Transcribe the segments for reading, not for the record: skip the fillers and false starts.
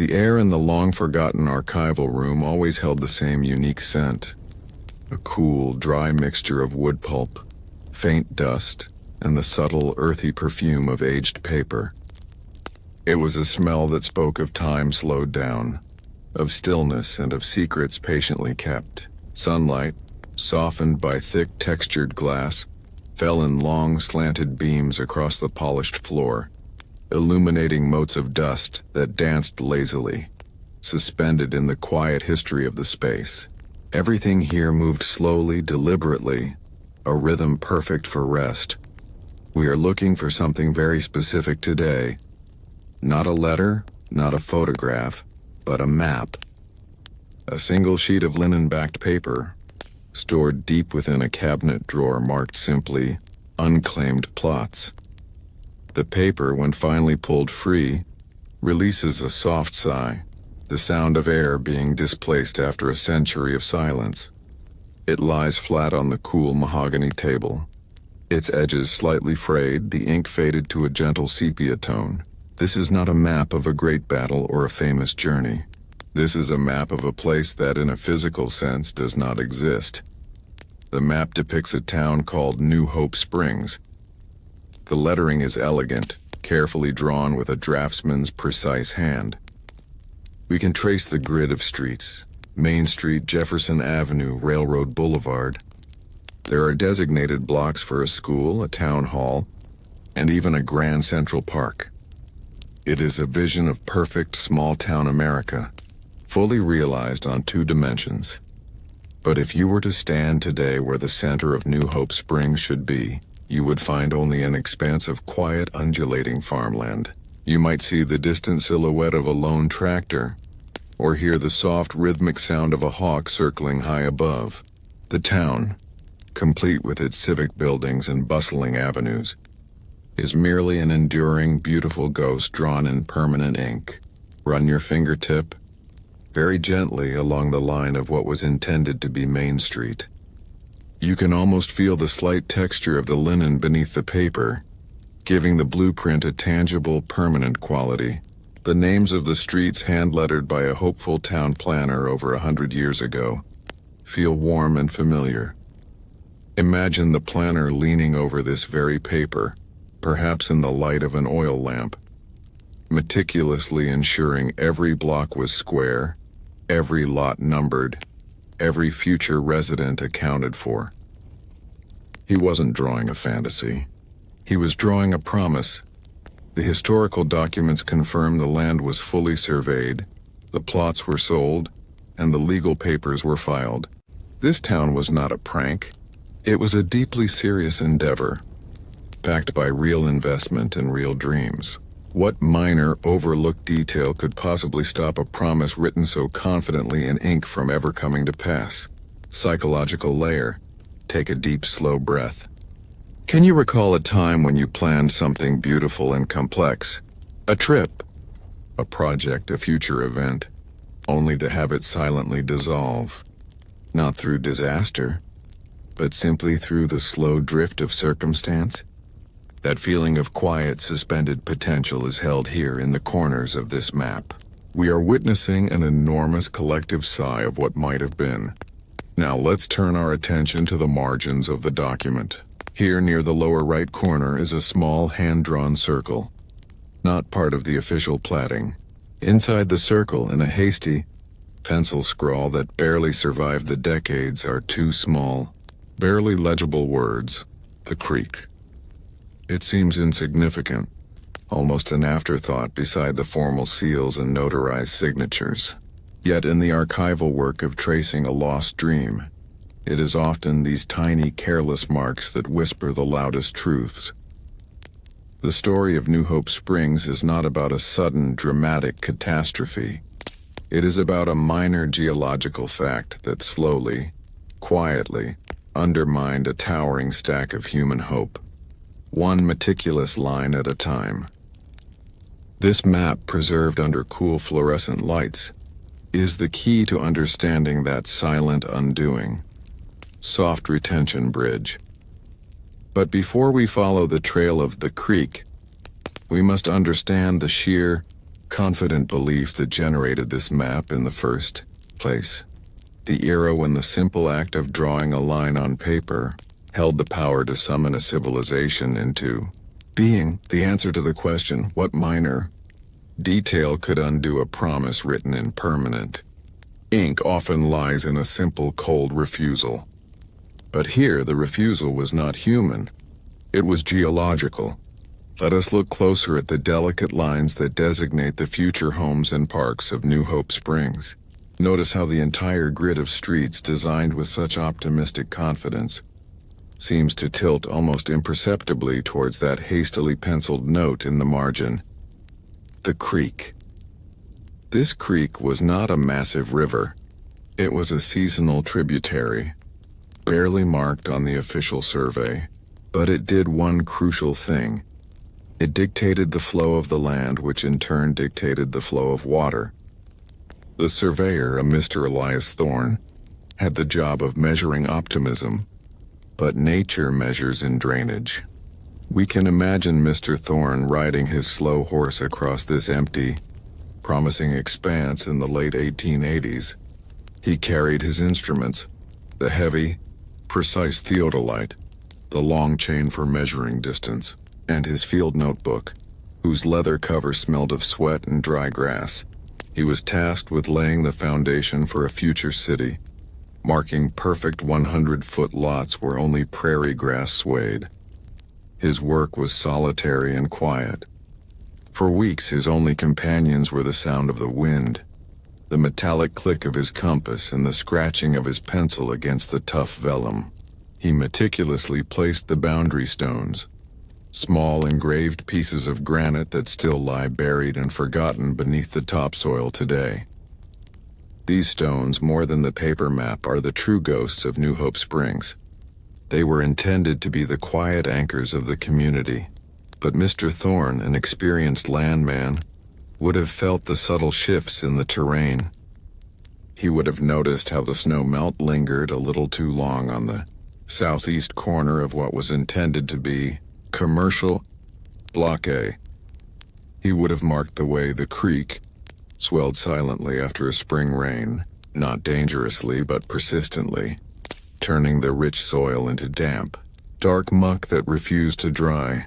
The air in the long-forgotten archival room always held the same unique scent. A cool, dry mixture of wood pulp, faint dust, and the subtle, earthy perfume of aged paper. It was a smell that spoke of time slowed down, of stillness and of secrets patiently kept. Sunlight, softened by thick textured glass, fell in long slanted beams across the polished floor, illuminating motes of dust that danced lazily, suspended in the quiet history of the space. Everything here moved slowly, deliberately, a rhythm perfect for rest. We are looking for something very specific today. Not a letter, not a photograph, but a map. A single sheet of linen-backed paper, stored deep within a cabinet drawer marked simply, "Unclaimed Plots." The paper, when finally pulled free, releases a soft sigh, the sound of air being displaced after a century of silence. It lies flat on the cool mahogany table. Its edges slightly frayed, the ink faded to a gentle sepia tone. This is not a map of a great battle or a famous journey. This is a map of a place that, in a physical sense, does not exist. The map depicts a town called New Hope Springs. The lettering is elegant, carefully drawn with a draftsman's precise hand. We can trace the grid of streets: Main Street, Jefferson Avenue, Railroad Boulevard. There are designated blocks for a school, a town hall, and even a grand central park. It is a vision of perfect small-town America, fully realized on 2 dimensions. But if you were to stand today where the center of New Hope Springs should be, you would find only an expanse of quiet, undulating farmland. You might see the distant silhouette of a lone tractor, or hear the soft, rhythmic sound of a hawk circling high above. The town, complete with its civic buildings and bustling avenues, is merely an enduring, beautiful ghost drawn in permanent ink. Run your fingertip very gently along the line of what was intended to be Main Street. You can almost feel the slight texture of the linen beneath the paper, giving the blueprint a tangible, permanent quality. The names of the streets, hand-lettered by a hopeful town planner over 100 years ago, feel warm and familiar. Imagine the planner leaning over this very paper, perhaps in the light of an oil lamp, meticulously ensuring every block was square, every lot numbered, every future resident accounted for. He wasn't drawing a fantasy. He was drawing a promise. The historical documents confirm the land was fully surveyed, the plots were sold, and the legal papers were filed. This town was not a prank. It was a deeply serious endeavor, backed by real investment and real dreams. What minor, overlooked detail could possibly stop a promise written so confidently in ink from ever coming to pass? Psychological layer. Take a deep, slow breath. Can you recall a time when you planned something beautiful and complex? A trip, a project, a future event, only to have it silently dissolve? Not through disaster, but simply through the slow drift of circumstance? That feeling of quiet, suspended potential is held here in the corners of this map. We are witnessing an enormous collective sigh of what might have been. Now let's turn our attention to the margins of the document. Here near the lower right corner is a small hand-drawn circle, not part of the official platting. Inside the circle, in a hasty pencil scrawl that barely survived the decades, are 2 small, barely legible words: the creek. It seems insignificant, almost an afterthought beside the formal seals and notarized signatures. Yet in the archival work of tracing a lost dream, it is often these tiny, careless marks that whisper the loudest truths. The story of New Hope Springs is not about a sudden, dramatic catastrophe. It is about a minor geological fact that slowly, quietly, undermined a towering stack of human hope, one meticulous line at a time. This map, preserved under cool fluorescent lights, is the key to understanding that silent undoing, soft retention bridge. But before we follow the trail of the creek, we must understand the sheer, confident belief that generated this map in the first place. The era when the simple act of drawing a line on paper held the power to summon a civilization into being. The answer to the question, what minor detail could undo a promise written in permanent ink, often lies in a simple, cold refusal. But here the refusal was not human. It was geological. Let us look closer at the delicate lines that designate the future homes and parks of New Hope Springs. Notice how the entire grid of streets designed with such optimistic confidence seems to tilt almost imperceptibly towards that hastily penciled note in the margin. The creek. This creek was not a massive river. It was a seasonal tributary, barely marked on the official survey, but it did one crucial thing. It dictated the flow of the land, which in turn dictated the flow of water. The surveyor, a Mr. Elias Thorne, had the job of measuring optimism, but nature measures in drainage. We can imagine Mr. Thorne riding his slow horse across this empty, promising expanse in the late 1880s. He carried his instruments, the heavy, precise theodolite, the long chain for measuring distance, and his field notebook, whose leather cover smelled of sweat and dry grass. He was tasked with laying the foundation for a future city, marking perfect 100-foot lots where only prairie grass swayed. His work was solitary and quiet. For weeks his only companions were the sound of the wind, the metallic click of his compass, and the scratching of his pencil against the tough vellum. He meticulously placed the boundary stones, small engraved pieces of granite that still lie buried and forgotten beneath the topsoil today. These stones, more than the paper map, are the true ghosts of New Hope Springs. They were intended to be the quiet anchors of the community. But Mr. Thorne, an experienced landman, would have felt the subtle shifts in the terrain. He would have noticed how the snow melt lingered a little too long on the southeast corner of what was intended to be commercial Block A. He would have marked the way the creek swelled silently after a spring rain, not dangerously but persistently, turning the rich soil into damp, dark muck that refused to dry.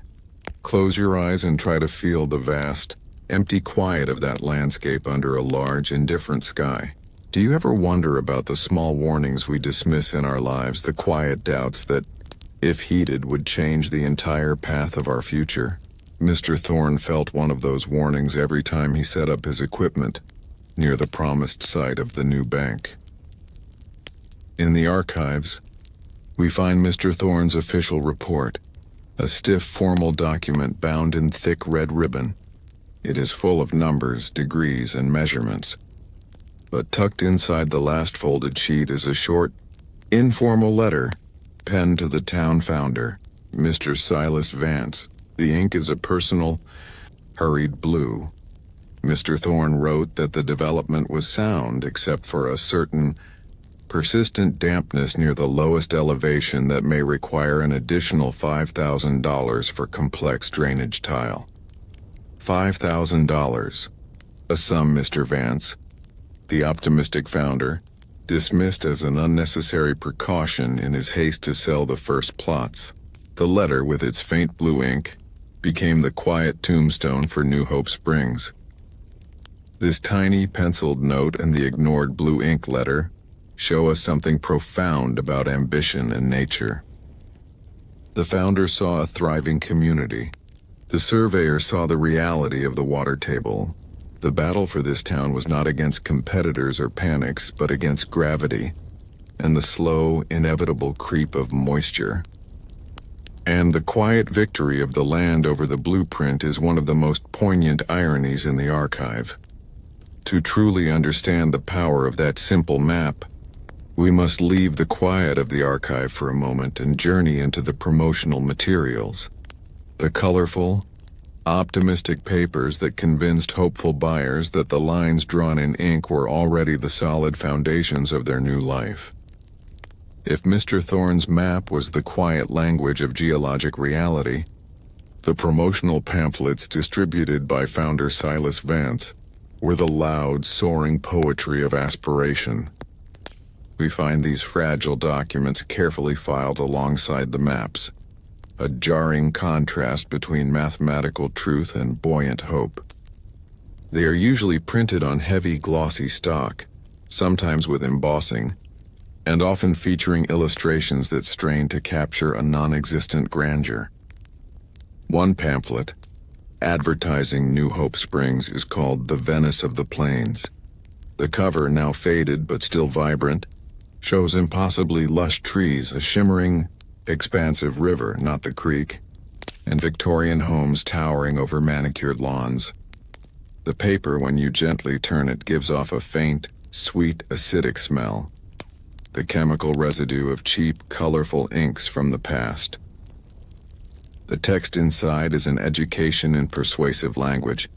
Close your eyes and try to feel the vast, empty quiet of that landscape under a large, indifferent sky. Do you ever wonder about the small warnings we dismiss in our lives, the quiet doubts that, if heeded, would change the entire path of our future? Mr. Thorne felt one of those warnings every time he set up his equipment near the promised site of the new bank. In the archives, we find Mr. Thorne's official report, a stiff formal document bound in thick red ribbon. It is full of numbers, degrees, and measurements. But tucked inside the last folded sheet is a short, informal letter penned to the town founder, Mr. Silas Vance. The ink is a personal, hurried blue. Mr. Thorne wrote that the development was sound except for a certain persistent dampness near the lowest elevation that may require an additional $5,000 for complex drainage tile. $5,000, a sum Mr. Vance, the optimistic founder, dismissed as an unnecessary precaution in his haste to sell the first plots. The letter, with its faint blue ink, became the quiet tombstone for New Hope Springs. This tiny penciled note and the ignored blue ink letter show us something profound about ambition and nature. The founder saw a thriving community. The surveyor saw the reality of the water table. The battle for this town was not against competitors or panics, but against gravity and the slow, inevitable creep of moisture. And the quiet victory of the land over the blueprint is one of the most poignant ironies in the archive. To truly understand the power of that simple map, we must leave the quiet of the archive for a moment and journey into the promotional materials. The colorful, optimistic papers that convinced hopeful buyers that the lines drawn in ink were already the solid foundations of their new life. If Mr. Thorne's map was the quiet language of geologic reality, the promotional pamphlets distributed by founder Silas Vance or the loud, soaring poetry of aspiration. We find these fragile documents carefully filed alongside the maps, a jarring contrast between mathematical truth and buoyant hope. They are usually printed on heavy, glossy stock, sometimes with embossing, and often featuring illustrations that strain to capture a non-existent grandeur. One pamphlet, advertising New Hope Springs, is called The Venice of the Plains. The cover, now faded but still vibrant, shows impossibly lush trees, a shimmering, expansive river, not the creek, and Victorian homes towering over manicured lawns. The paper, when you gently turn it, gives off a faint, sweet, acidic smell, the chemical residue of cheap, colorful inks from the past. The text inside is an education in persuasive language.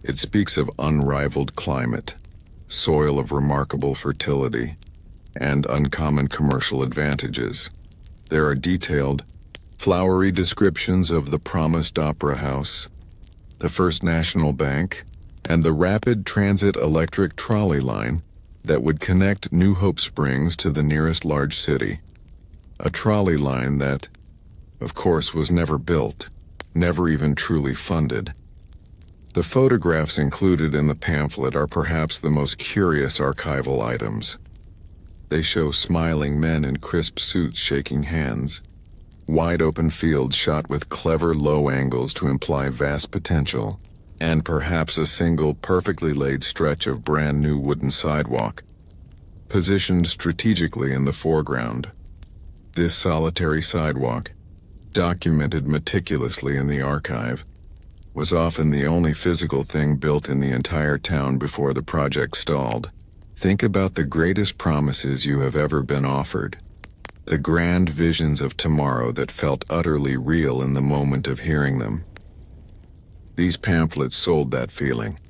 It speaks of unrivaled climate, soil of remarkable fertility, and uncommon commercial advantages. There are detailed, flowery descriptions of the promised opera house, the First National Bank, and the rapid transit electric trolley line that would connect New Hope Springs to the nearest large city. A trolley line that, of course, was never built, never even truly funded. The photographs included in the pamphlet are perhaps the most curious archival items. They show smiling men in crisp suits shaking hands, wide-open fields shot with clever low angles to imply vast potential, and perhaps a single perfectly laid stretch of brand-new wooden sidewalk, positioned strategically in the foreground. This solitary sidewalk, documented meticulously in the archive, was often the only physical thing built in the entire town before the project stalled. Think about the greatest promises you have ever been offered, the grand visions of tomorrow that felt utterly real in the moment of hearing them. These pamphlets sold that feeling.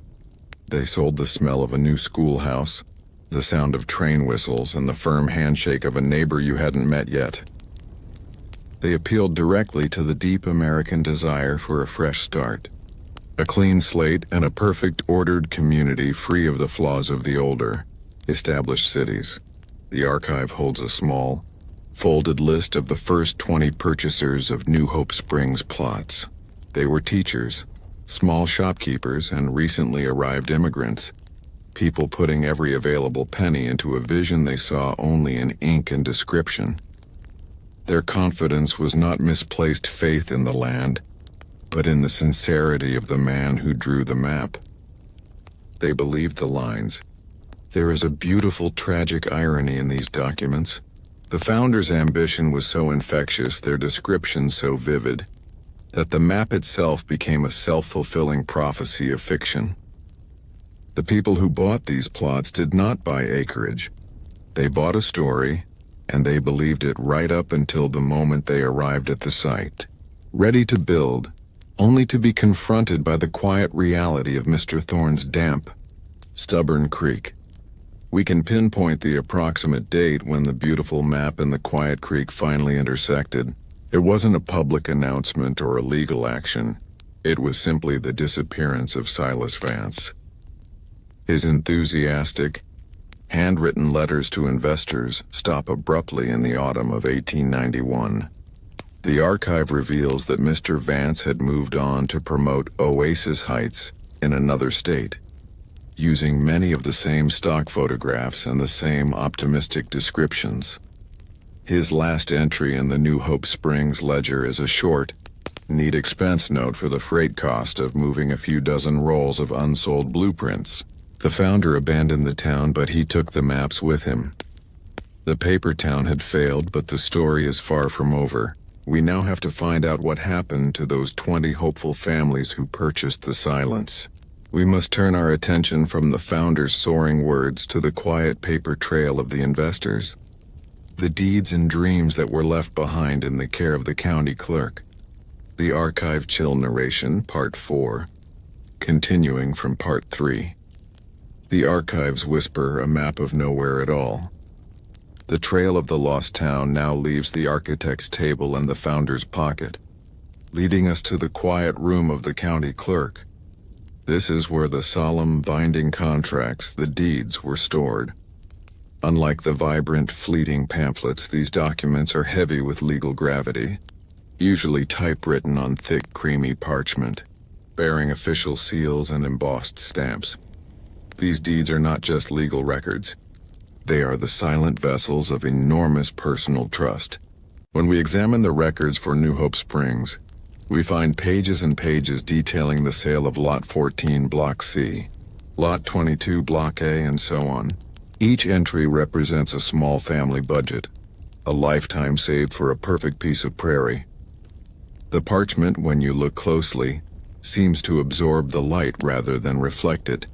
They sold the smell of a new schoolhouse, the sound of train whistles, and the firm handshake of a neighbor you hadn't met yet. They appealed directly to the deep American desire for a fresh start, a clean slate and a perfect ordered community free of the flaws of the older, established cities. The archive holds a small, folded list of the first 20 purchasers of New Hope Springs plots. They were teachers, small shopkeepers, and recently arrived immigrants, people putting every available penny into a vision they saw only in ink and description. Their confidence was not misplaced faith in the land, but in the sincerity of the man who drew the map. They believed the lines. There is a beautiful tragic irony in these documents. The founders' ambition was so infectious, their descriptions so vivid, that the map itself became a self-fulfilling prophecy of fiction. The people who bought these plots did not buy acreage. They bought a story, and they believed it right up until the moment they arrived at the site, ready to build, only to be confronted by the quiet reality of Mr. Thorne's damp, stubborn creek. We can pinpoint the approximate date when the beautiful map and the quiet creek finally intersected. It wasn't a public announcement or a legal action. It was simply the disappearance of Silas Vance. His enthusiastic, handwritten letters to investors stop abruptly in the autumn of 1891. The archive reveals that Mr. Vance had moved on to promote Oasis Heights in another state, using many of the same stock photographs and the same optimistic descriptions. His last entry in the New Hope Springs ledger is a short, neat expense note for the freight cost of moving a few dozen rolls of unsold blueprints. The founder abandoned the town, but he took the maps with him. The paper town had failed, but the story is far from over. We now have to find out what happened to those 20 hopeful families who purchased the silence. We must turn our attention from the founder's soaring words to the quiet paper trail of the investors, the deeds and dreams that were left behind in the care of the county clerk. The archive chill narration, Part 4, continuing from Part 3. The archives whisper a map of nowhere at all. The trail of the lost town now leaves the architect's table and the founder's pocket, leading us to the quiet room of the county clerk. This is where the solemn, binding contracts, the deeds, were stored. Unlike the vibrant, fleeting pamphlets, these documents are heavy with legal gravity, usually typewritten on thick, creamy parchment, bearing official seals and embossed stamps. These deeds are not just legal records. They are the silent vessels of enormous personal trust. When we examine the records for New Hope Springs, we find pages and pages detailing the sale of Lot 14, Block C, Lot 22, Block A, and so on. Each entry represents a small family budget, a lifetime saved for a perfect piece of prairie. The parchment, when you look closely, seems to absorb the light rather than reflect it,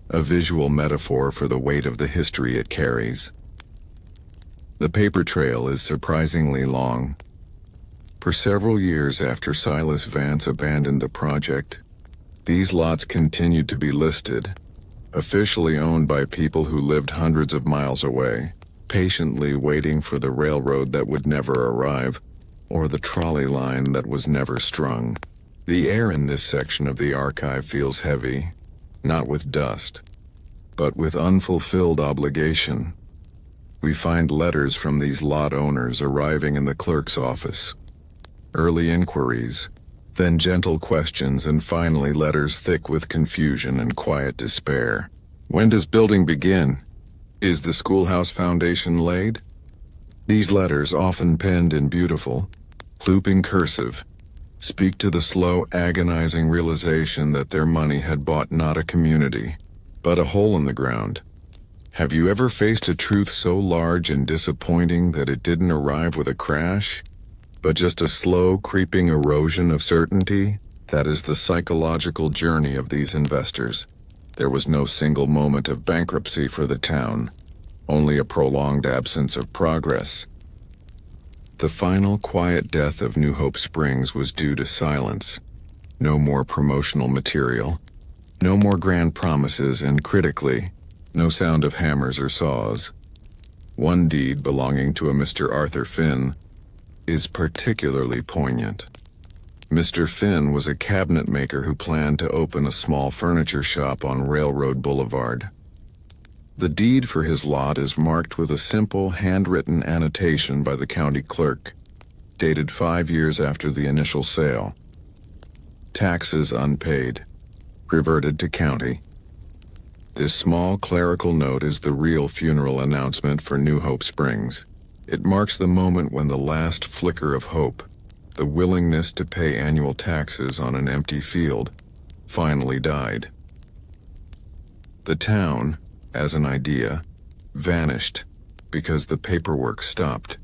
a visual metaphor for the weight of the history it carries. The paper trail is surprisingly long. For several years after Silas Vance abandoned the project, these lots continued to be listed, officially owned by people who lived hundreds of miles away, patiently waiting for the railroad that would never arrive, or the trolley line that was never strung. The air in this section of the archive feels heavy, not with dust, but with unfulfilled obligation. We find letters from these lot owners arriving in the clerk's office. Early inquiries, then gentle questions, and finally letters thick with confusion and quiet despair. When does building begin? Is the schoolhouse foundation laid? These letters, often penned in beautiful, looping cursive, speak to the slow, agonizing realization that their money had bought not a community, but a hole in the ground. Have you ever faced a truth so large and disappointing that it didn't arrive with a crash, but just a slow, creeping erosion of certainty? That is the psychological journey of these investors. There was no single moment of bankruptcy for the town, only a prolonged absence of progress. The final quiet death of New Hope Springs was due to silence. No more promotional material, no more grand promises, and critically, no sound of hammers or saws. One deed belonging to a Mr. Arthur Finn is particularly poignant. Mr. Finn was a cabinet maker who planned to open a small furniture shop on Railroad Boulevard. The deed for his lot is marked with a simple, handwritten annotation by the county clerk, dated 5 years after the initial sale. Taxes unpaid, reverted to county. This small clerical note is the real funeral announcement for New Hope Springs. It marks the moment when the last flicker of hope, the willingness to pay annual taxes on an empty field, finally died. The town, as an idea, vanished because the paperwork stopped.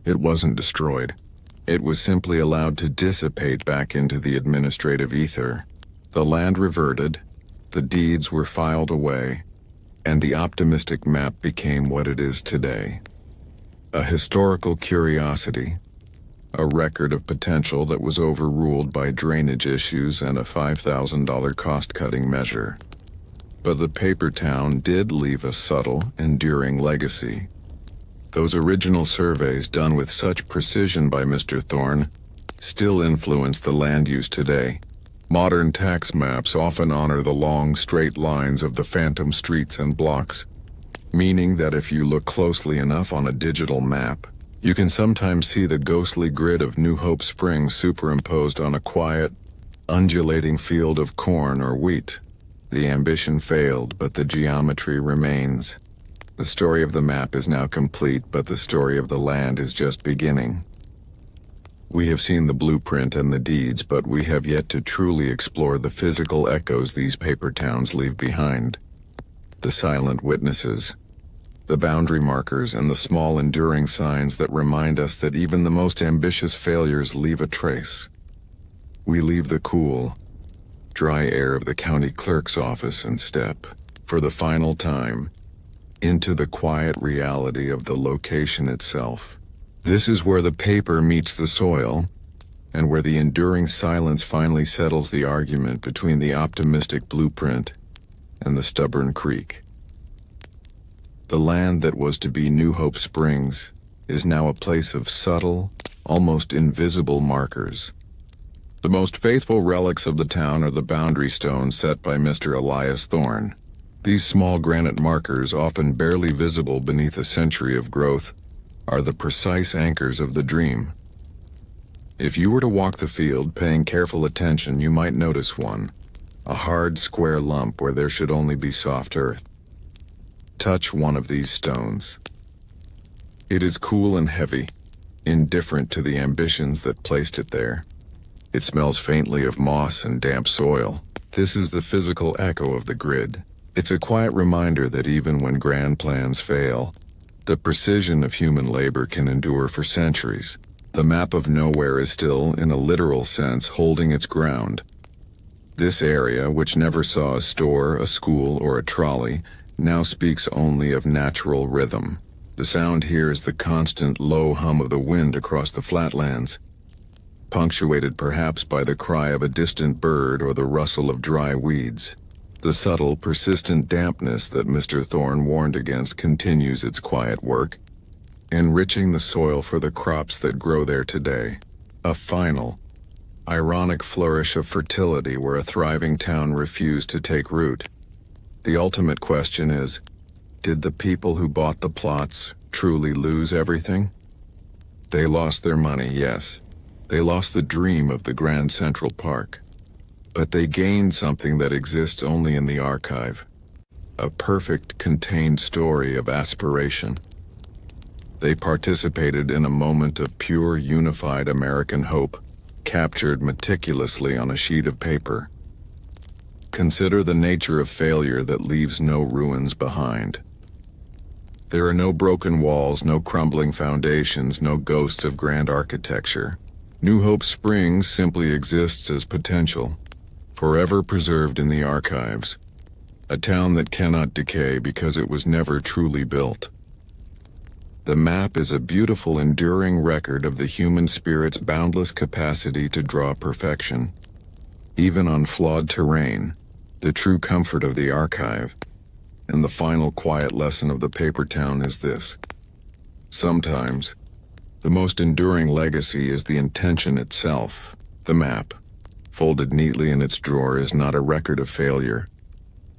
It wasn't destroyed. It was simply allowed to dissipate back into the administrative ether. The land reverted, the deeds were filed away, and the optimistic map became what it is today. A historical curiosity, a record of potential that was overruled by drainage issues and a $5,000 cost-cutting measure. But the paper town did leave a subtle, enduring legacy. Those original surveys done with such precision by Mr. Thorne still influence the land use today. Modern tax maps often honor the long, straight lines of the phantom streets and blocks, meaning that if you look closely enough on a digital map, you can sometimes see the ghostly grid of New Hope Springs superimposed on a quiet, undulating field of corn or wheat. The ambition failed, but the geometry remains. The story of the map is now complete, but the story of the land is just beginning. We have seen the blueprint and the deeds, but we have yet to truly explore the physical echoes these paper towns leave behind. The silent witnesses, the boundary markers, and the small enduring signs that remind us that even the most ambitious failures leave a trace. We leave the cool, dry air of the county clerk's office and step, for the final time, into the quiet reality of the location itself. This is where the paper meets the soil, and where the enduring silence finally settles the argument between the optimistic blueprint and the stubborn creek. The land that was to be New Hope Springs is now a place of subtle, almost invisible markers. The most faithful relics of the town are the boundary stones set by Mr. Elias Thorne. These small granite markers, often barely visible beneath a century of growth, are the precise anchors of the dream. If you were to walk the field, paying careful attention, you might notice one, a hard, square lump where there should only be soft earth. Touch one of these stones. It is cool and heavy, indifferent to the ambitions that placed it there. It smells faintly of moss and damp soil. This is the physical echo of the grid. It's a quiet reminder that even when grand plans fail, the precision of human labor can endure for centuries. The map of nowhere is still, in a literal sense, holding its ground. This area, which never saw a store, a school, or a trolley, now speaks only of natural rhythm. The sound here is the constant low hum of the wind across the flatlands, punctuated perhaps by the cry of a distant bird or the rustle of dry weeds. The subtle, persistent dampness that Mr. Thorne warned against continues its quiet work, enriching the soil for the crops that grow there today. A final, ironic flourish of fertility where a thriving town refused to take root. The ultimate question is, did the people who bought the plots truly lose everything? They lost their money, yes. They lost the dream of the Grand Central Park. But they gained something that exists only in the archive. A perfect, contained story of aspiration. They participated in a moment of pure, unified American hope, captured meticulously on a sheet of paper. Consider the nature of failure that leaves no ruins behind. There are no broken walls, no crumbling foundations, no ghosts of grand architecture. New Hope Springs simply exists as potential, forever preserved in the archives. A town that cannot decay because it was never truly built. The map is a beautiful, enduring record of the human spirit's boundless capacity to draw perfection, even on flawed terrain. The true comfort of the archive, and the final quiet lesson of the paper town is this. Sometimes, the most enduring legacy is the intention itself. The map, folded neatly in its drawer, is not a record of failure,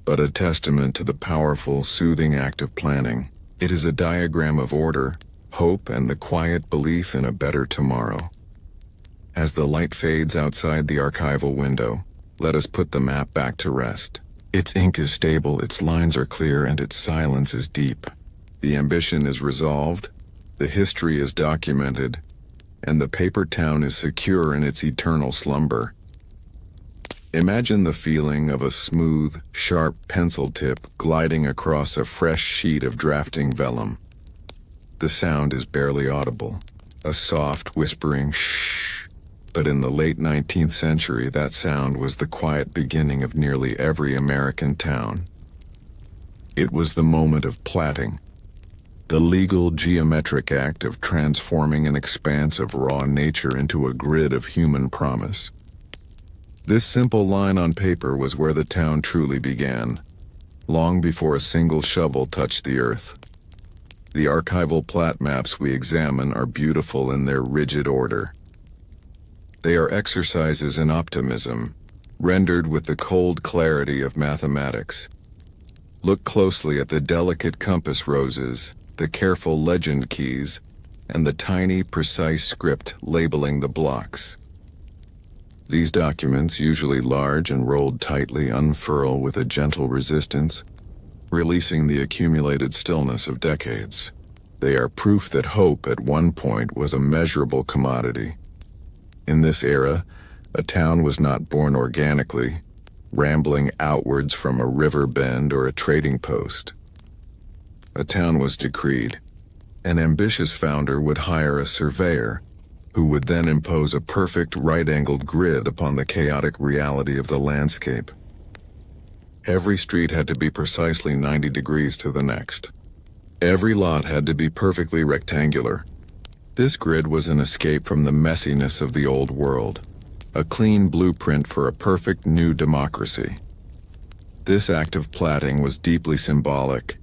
but a testament to the powerful, soothing act of planning. It is a diagram of order, hope, and the quiet belief in a better tomorrow. As the light fades outside the archival window, let us put the map back to rest. Its ink is stable, its lines are clear, and its silence is deep. The ambition is resolved, the history is documented, and the paper town is secure in its eternal slumber. Imagine the feeling of a smooth, sharp pencil tip gliding across a fresh sheet of drafting vellum. The sound is barely audible, a soft, whispering shh. But in the late 19th century, that sound was the quiet beginning of nearly every American town. It was the moment of platting, the legal geometric act of transforming an expanse of raw nature into a grid of human promise. This simple line on paper was where the town truly began, long before a single shovel touched the earth. The archival plat maps we examine are beautiful in their rigid order. They are exercises in optimism, rendered with the cold clarity of mathematics. Look closely at the delicate compass roses, the careful legend keys, and the tiny, precise script labeling the blocks. These documents, usually large and rolled tightly, unfurl with a gentle resistance, releasing the accumulated stillness of decades. They are proof that hope at one point was a measurable commodity. In this era, a town was not born organically, rambling outwards from a river bend or a trading post. A town was decreed. An ambitious founder would hire a surveyor, who would then impose a perfect right-angled grid upon the chaotic reality of the landscape. Every street had to be precisely 90 degrees to the next. Every lot had to be perfectly rectangular. This grid was an escape from the messiness of the old world, a clean blueprint for a perfect new democracy. This act of platting was deeply symbolic.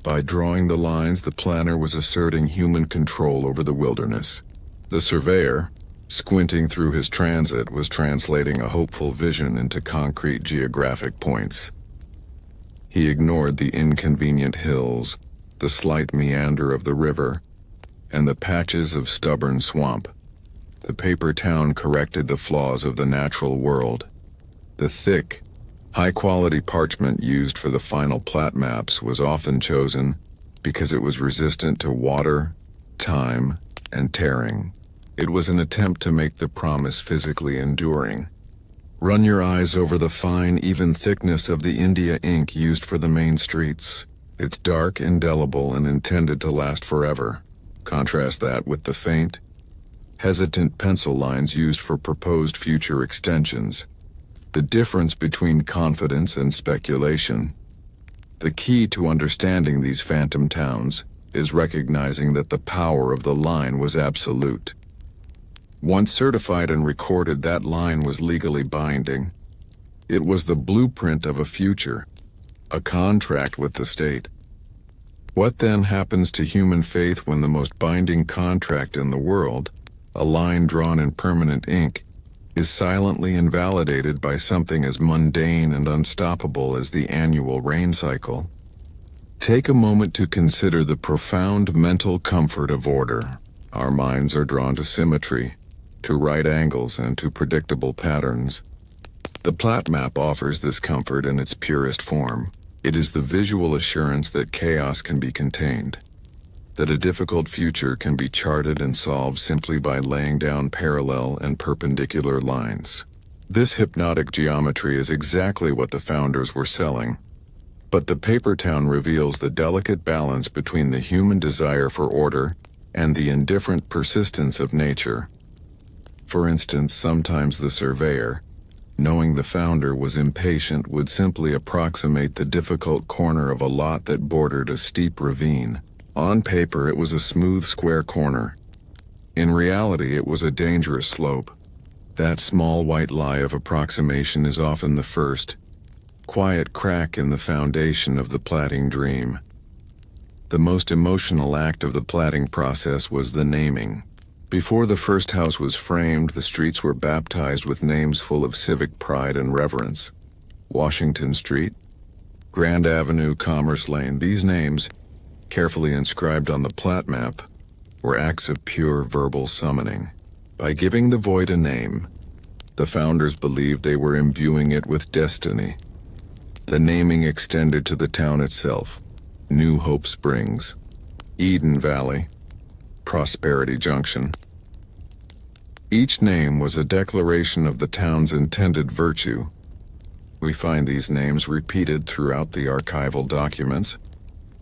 By drawing the lines, the planner was asserting human control over the wilderness. The surveyor, Squinting through his transit was translating a hopeful vision into concrete geographic points. He ignored the inconvenient hills, the slight meander of the river, and the patches of stubborn swamp. The paper town corrected the flaws of the natural world. The thick, high-quality parchment used for the final plat maps was often chosen because it was resistant to water, time, and tearing. It was an attempt to make the promise physically enduring. Run your eyes over the fine, even thickness of the India ink used for the main streets. It's dark, indelible, and intended to last forever. Contrast that with the faint, hesitant pencil lines used for proposed future extensions. The difference between confidence and speculation. The key to understanding these phantom towns is recognizing that the power of the line was absolute. Once certified and recorded, that line was legally binding. It was the blueprint of a future, a contract with the state. What then happens to human faith when the most binding contract in the world, a line drawn in permanent ink, is silently invalidated by something as mundane and unstoppable as the annual rain cycle? Take a moment to consider the profound mental comfort of order. Our minds are drawn to symmetry, to right angles, and to predictable patterns. The plat map offers this comfort in its purest form. It is the visual assurance that chaos can be contained, that a difficult future can be charted and solved simply by laying down parallel and perpendicular lines. This hypnotic geometry is exactly what the founders were selling. But the paper town reveals the delicate balance between the human desire for order and the indifferent persistence of nature. For instance, sometimes the surveyor, knowing the founder was impatient, would simply approximate the difficult corner of a lot that bordered a steep ravine. On paper, it was a smooth square corner. In reality, it was a dangerous slope. That small white lie of approximation is often the first, quiet crack in the foundation of the platting dream. The most emotional act of the platting process was the naming. Before the first house was framed, the streets were baptized with names full of civic pride and reverence. Washington Street, Grand Avenue, Commerce Lane. These names, carefully inscribed on the plat map, were acts of pure verbal summoning. By giving the void a name, the founders believed they were imbuing it with destiny. The naming extended to the town itself. New Hope Springs, Eden Valley, Prosperity Junction. Each name was a declaration of the town's intended virtue. We find these names repeated throughout the archival documents,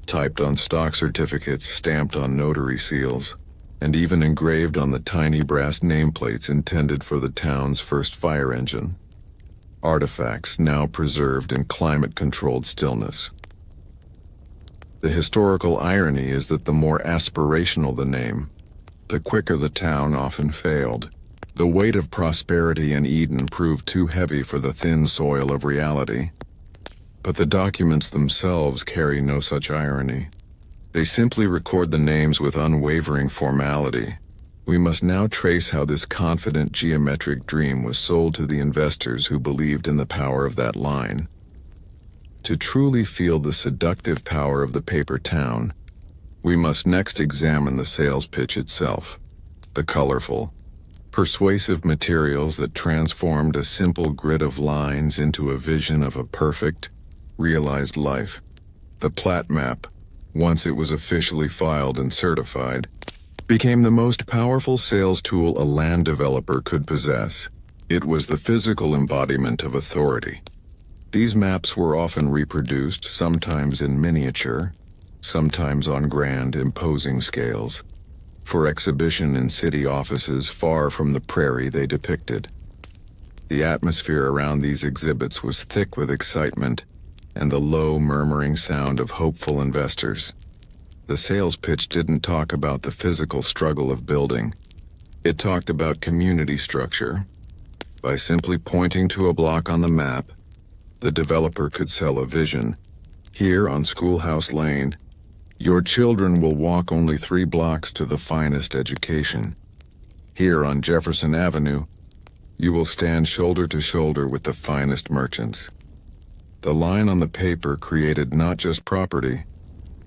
typed on stock certificates, stamped on notary seals, and even engraved on the tiny brass nameplates intended for the town's first fire engine. Artifacts now preserved in climate-controlled stillness. The historical irony is that the more aspirational the name, the quicker the town often failed. The weight of prosperity in Eden proved too heavy for the thin soil of reality. But the documents themselves carry no such irony. They simply record the names with unwavering formality. We must now trace how this confident geometric dream was sold to the investors who believed in the power of that line. To truly feel the seductive power of the paper town, we must next examine the sales pitch itself. The colorful, persuasive materials that transformed a simple grid of lines into a vision of a perfect, realized life. The plat map, once it was officially filed and certified, became the most powerful sales tool a land developer could possess. It was the physical embodiment of authority. These maps were often reproduced, sometimes in miniature, sometimes on grand, imposing scales, for exhibition in city offices far from the prairie they depicted. The atmosphere around these exhibits was thick with excitement and the low, murmuring sound of hopeful investors. The sales pitch didn't talk about the physical struggle of building. It talked about community structure. By simply pointing to a block on the map, the developer could sell a vision. Here on Schoolhouse Lane, your children will walk only 3 blocks to the finest education. Here on Jefferson Avenue, you will stand shoulder to shoulder with the finest merchants. The line on the paper created not just property,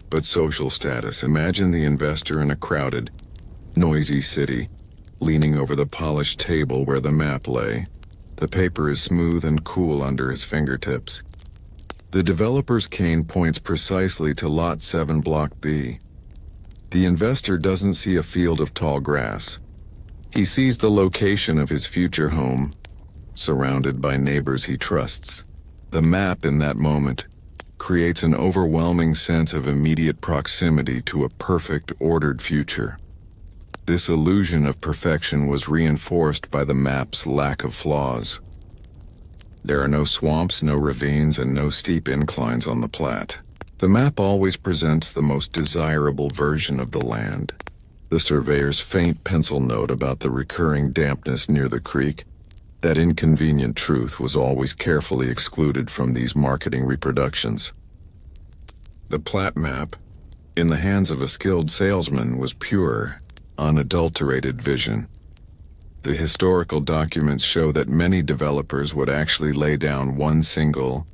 but social status. Imagine the investor in a crowded, noisy city, leaning over the polished table where the map lay. The paper is smooth and cool under his fingertips. The developer's cane points precisely to Lot 7 Block B. The investor doesn't see a field of tall grass. He sees the location of his future home, surrounded by neighbors he trusts. The map in that moment creates an overwhelming sense of immediate proximity to a perfect, ordered future. This illusion of perfection was reinforced by the map's lack of flaws. There are no swamps, no ravines, and no steep inclines on the plat. The map always presents the most desirable version of the land. The surveyor's faint pencil note about the recurring dampness near the creek, that inconvenient truth, was always carefully excluded from these marketing reproductions. The plat map, in the hands of a skilled salesman, was pure, unadulterated vision. The historical documents show that many developers would actually lay down one single,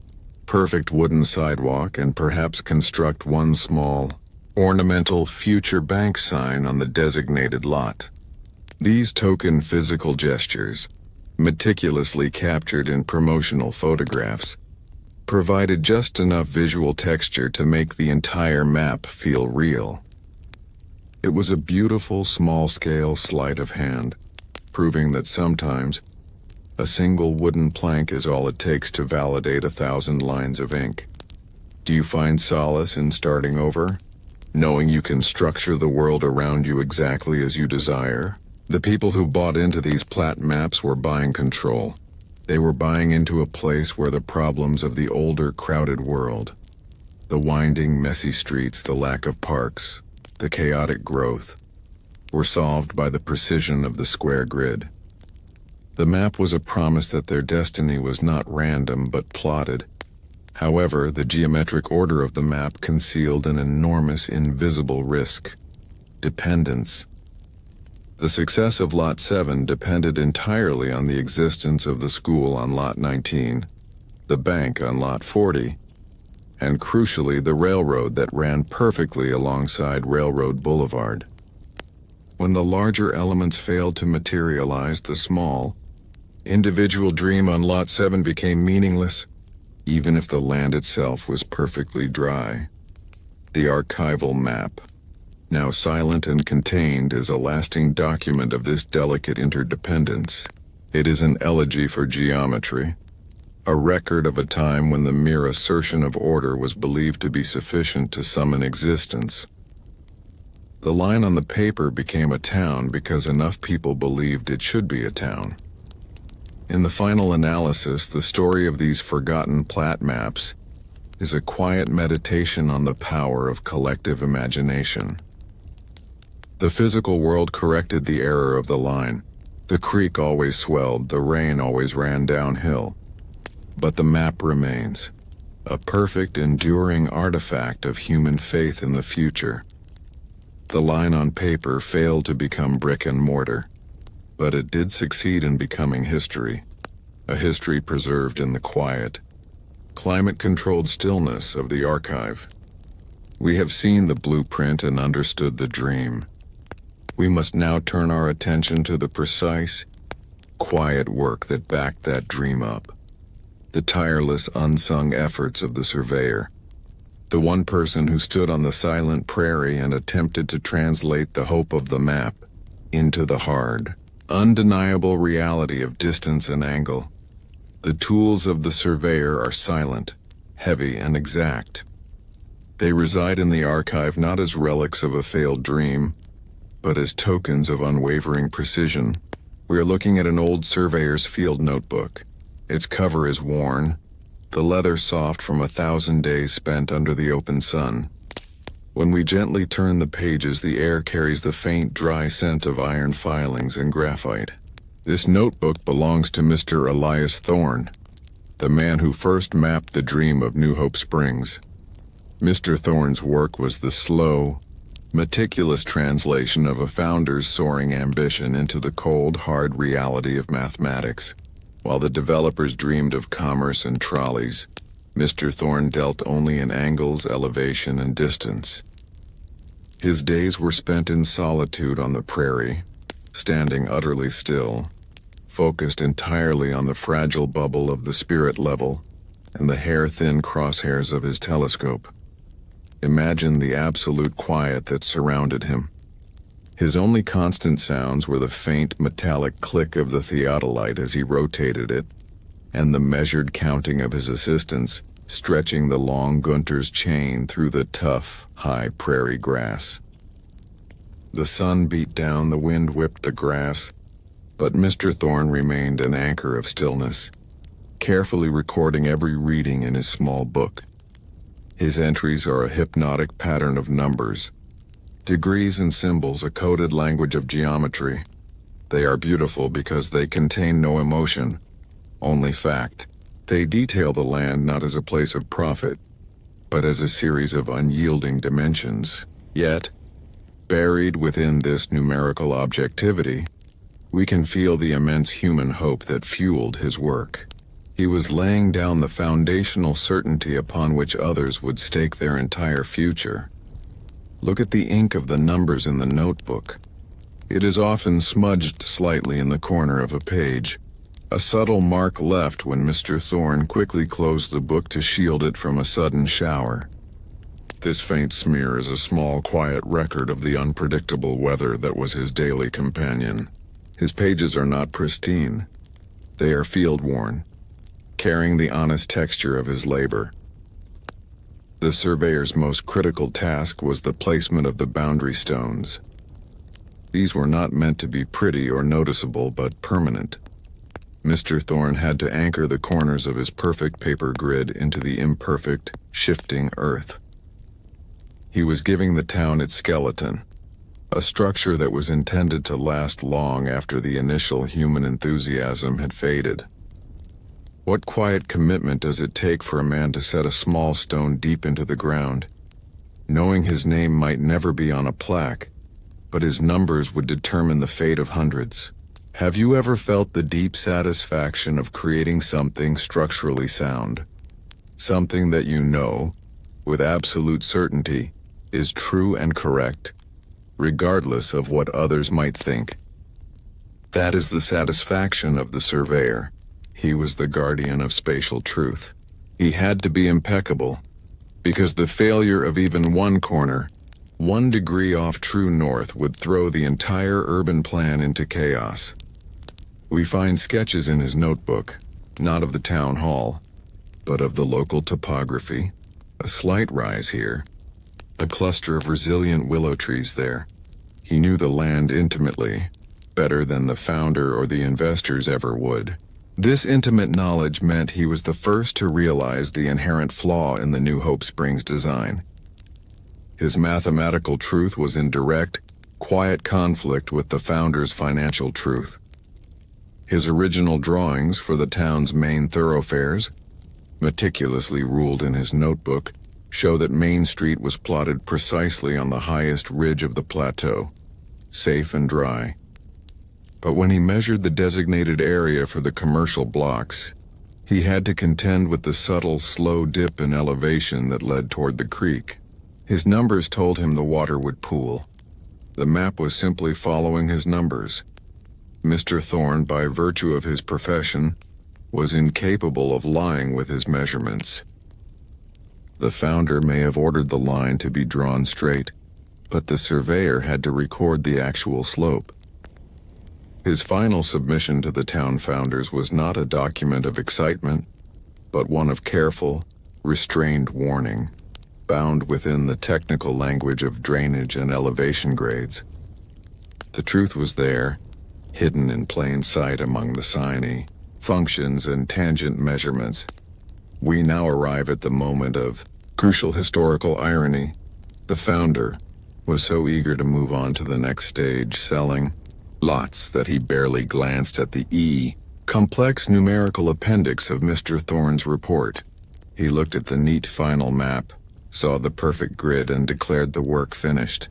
perfect wooden sidewalk and perhaps construct one small, ornamental future bank sign on the designated lot. These token physical gestures, meticulously captured in promotional photographs, provided just enough visual texture to make the entire map feel real. It was a beautiful small-scale sleight of hand, proving that sometimes a single wooden plank is all it takes to validate 1,000 lines of ink. Do you find solace in starting over, knowing you can structure the world around you exactly as you desire? The people who bought into these plat maps were buying control. They were buying into a place where the problems of the older, crowded world, the winding, messy streets, the lack of parks, the chaotic growth, were solved by the precision of the square grid. The map was a promise that their destiny was not random but plotted. However, the geometric order of the map concealed an enormous invisible risk: dependence. The success of Lot 7 depended entirely on the existence of the school on Lot 19, the bank on Lot 40, and crucially the railroad that ran perfectly alongside Railroad Boulevard. When the larger elements failed to materialize, the small, individual dream on Lot 7 became meaningless, even if the land itself was perfectly dry. The archival map, now silent and contained, is a lasting document of this delicate interdependence. It is an elegy for geometry, a record of a time when the mere assertion of order was believed to be sufficient to summon existence. The line on the paper became a town because enough people believed it should be a town. In the final analysis, the story of these forgotten plat maps is a quiet meditation on the power of collective imagination. The physical world corrected the error of the line. The creek always swelled, the rain always ran downhill. But the map remains, a perfect, enduring artifact of human faith in the future. The line on paper failed to become brick and mortar, but it did succeed in becoming history, a history preserved in the quiet, climate-controlled stillness of the archive. We have seen the blueprint and understood the dream. We must now turn our attention to the precise, quiet work that backed that dream up, the tireless, unsung efforts of the surveyor, the one person who stood on the silent prairie and attempted to translate the hope of the map into the hard, undeniable reality of distance and angle. The tools of the surveyor are silent, heavy, and exact. They reside in the archive not as relics of a failed dream, but as tokens of unwavering precision. We are looking at an old surveyor's field notebook. Its cover is worn, the leather soft from 1,000 days spent under the open sun. When we gently turn the pages, the air carries the faint, dry scent of iron filings and graphite. This notebook belongs to Mr. Elias Thorne, the man who first mapped the dream of New Hope Springs. Mr. Thorne's work was the slow, Meticulous translation of a founder's soaring ambition into the cold, hard reality of mathematics. While the developers dreamed of commerce and trolleys, Mr. Thorne dealt only in angles, elevation, and distance. His days were spent in solitude on the prairie, standing utterly still, focused entirely on the fragile bubble of the spirit level and the hair-thin crosshairs of his telescope. Imagine the absolute quiet that surrounded him. His only constant sounds were the faint metallic click of the theodolite as he rotated it, and the measured counting of his assistants stretching the long Gunter's chain through the tough, high prairie grass. The sun beat down, the wind whipped the grass, but Mr. Thorne remained an anchor of stillness, carefully recording every reading in his small book. His entries are a hypnotic pattern of numbers, degrees and symbols, a coded language of geometry. They are beautiful because they contain no emotion, only fact. They detail the land not as a place of profit, but as a series of unyielding dimensions. Yet, buried within this numerical objectivity, we can feel the immense human hope that fueled his work. He was laying down the foundational certainty upon which others would stake their entire future. Look at the ink of the numbers in the notebook. It is often smudged slightly in the corner of a page, a subtle mark left when Mr. Thorne quickly closed the book to shield it from a sudden shower. This faint smear is a small, quiet record of the unpredictable weather that was his daily companion. His pages are not pristine. They are field-worn, carrying the honest texture of his labor. The surveyor's most critical task was the placement of the boundary stones. These were not meant to be pretty or noticeable, but permanent. Mr. Thorne had to anchor the corners of his perfect paper grid into the imperfect, shifting earth. He was giving the town its skeleton, a structure that was intended to last long after the initial human enthusiasm had faded. What quiet commitment does it take for a man to set a small stone deep into the ground, knowing his name might never be on a plaque, but his numbers would determine the fate of hundreds? Have you ever felt the deep satisfaction of creating something structurally sound? Something that you know, with absolute certainty, is true and correct, regardless of what others might think. That is the satisfaction of the surveyor. He was the guardian of spatial truth. He had to be impeccable, because the failure of even one corner, 1 degree off true north, would throw the entire urban plan into chaos. We find sketches in his notebook, not of the town hall, but of the local topography. A slight rise here, a cluster of resilient willow trees there. He knew the land intimately, better than the founder or the investors ever would. This intimate knowledge meant he was the first to realize the inherent flaw in the New Hope Springs design. His mathematical truth was in direct, quiet conflict with the founder's financial truth. His original drawings for the town's main thoroughfares, meticulously ruled in his notebook, show that Main Street was plotted precisely on the highest ridge of the plateau, safe and dry. But when he measured the designated area for the commercial blocks, he had to contend with the subtle, slow dip in elevation that led toward the creek. His numbers told him the water would pool. The map was simply following his numbers. Mr. Thorne, by virtue of his profession, was incapable of lying with his measurements. The founder may have ordered the line to be drawn straight, but the surveyor had to record the actual slope. His final submission to the town founders was not a document of excitement, but one of careful, restrained warning, bound within the technical language of drainage and elevation grades. The truth was there, hidden in plain sight among the sine, functions, and tangent measurements. We now arrive at the moment of crucial historical irony. The founder was so eager to move on to the next stage, selling lots, that he barely glanced at the complex numerical appendix of Mr. Thorne's report. He looked at the neat final map, saw the perfect grid, and declared the work finished.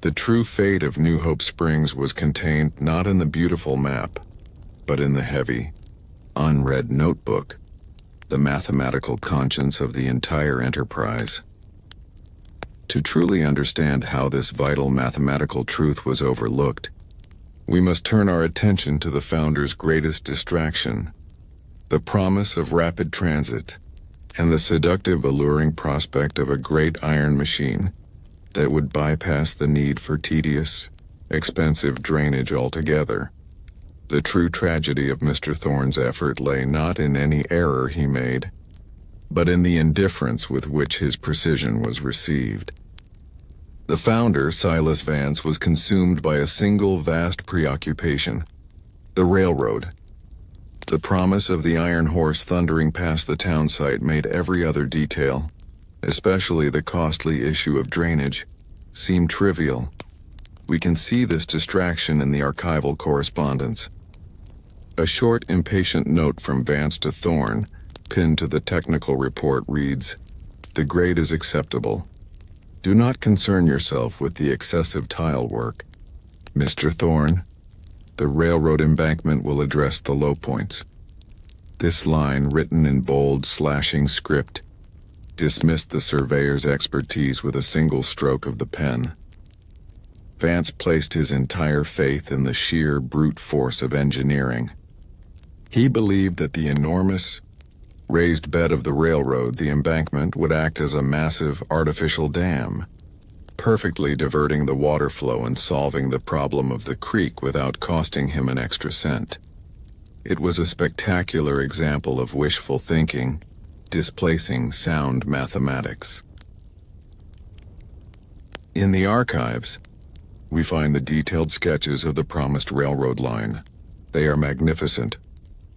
The true fate of New Hope Springs was contained not in the beautiful map, but in the heavy, unread notebook, the mathematical conscience of the entire enterprise. To truly understand how this vital mathematical truth was overlooked, we must turn our attention to the founder's greatest distraction, the promise of rapid transit, and the seductive, alluring prospect of a great iron machine that would bypass the need for tedious, expensive drainage altogether. The true tragedy of Mr. Thorne's effort lay not in any error he made, but in the indifference with which his precision was received. The founder, Silas Vance, was consumed by a single vast preoccupation: the railroad. The promise of the iron horse thundering past the town site made every other detail, especially the costly issue of drainage, seem trivial. We can see this distraction in the archival correspondence. A short, impatient note from Vance to Thorne, pinned to the technical report, reads, "The grade is acceptable. Do not concern yourself with the excessive tile work. Mr. Thorne, the railroad embankment will address the low points." This line, written in bold, slashing script, dismissed the surveyor's expertise with a single stroke of the pen. Vance placed his entire faith in the sheer brute force of engineering. He believed that the enormous, raised bed of the railroad, the embankment, would act as a massive artificial dam, perfectly diverting the water flow and solving the problem of the creek without costing him an extra cent. It was a spectacular example of wishful thinking, displacing sound mathematics. In the archives, we find the detailed sketches of the promised railroad line. They are magnificent.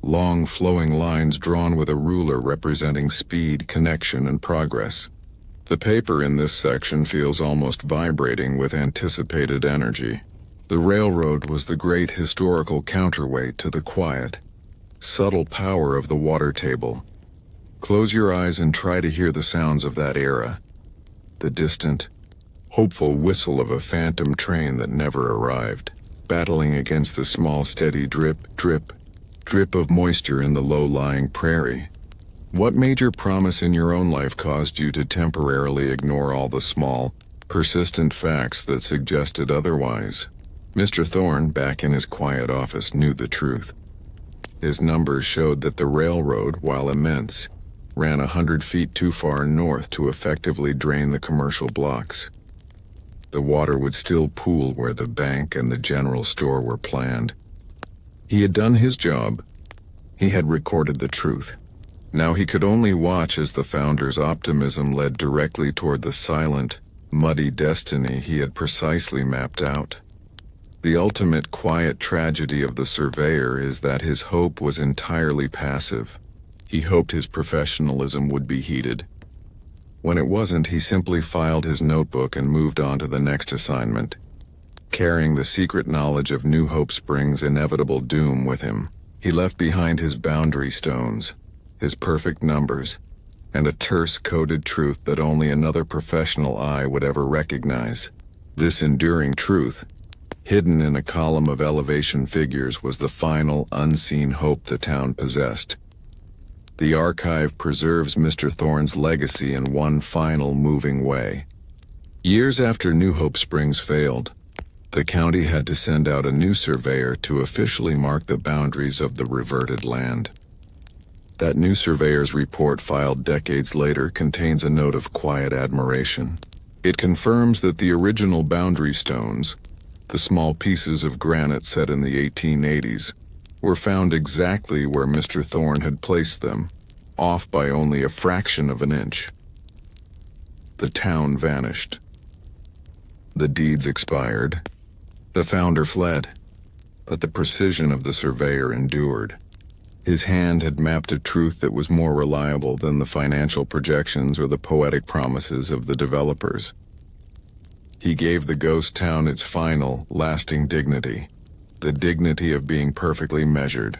Long flowing lines drawn with a ruler representing speed, connection, and progress. The paper in this section feels almost vibrating with anticipated energy. The railroad was the great historical counterweight to the quiet, subtle power of the water table. Close your eyes and try to hear the sounds of that era. The distant, hopeful whistle of a phantom train that never arrived, battling against the small, steady drip, drip, drip of moisture in the low-lying prairie. What major promise in your own life caused you to temporarily ignore all the small, persistent facts that suggested otherwise? Mr. Thorne, back in his quiet office, knew the truth. His numbers showed that the railroad, while immense, ran 100 feet too far north to effectively drain the commercial blocks. The water would still pool where the bank and the general store were planned. He had done his job. He had recorded the truth. Now he could only watch as the founder's optimism led directly toward the silent, muddy destiny he had precisely mapped out. The ultimate quiet tragedy of the surveyor is that his hope was entirely passive. He hoped his professionalism would be heeded. When it wasn't, he simply filed his notebook and moved on to the next assignment, carrying the secret knowledge of New Hope Springs' inevitable doom with him. He left behind his boundary stones, his perfect numbers, and a terse coded truth that only another professional eye would ever recognize. This enduring truth, hidden in a column of elevation figures, was the final, unseen hope the town possessed. The archive preserves Mr. Thorne's legacy in one final moving way. Years after New Hope Springs failed, the county had to send out a new surveyor to officially mark the boundaries of the reverted land. That new surveyor's report, filed decades later, contains a note of quiet admiration. It confirms that the original boundary stones, the small pieces of granite set in the 1880s, were found exactly where Mr. Thorne had placed them, off by only a fraction of an inch. The town vanished. The deeds expired. The founder fled. But the precision of the surveyor endured. His hand had mapped a truth that was more reliable than the financial projections or the poetic promises of the developers. He gave the ghost town its final, lasting dignity, the dignity of being perfectly measured.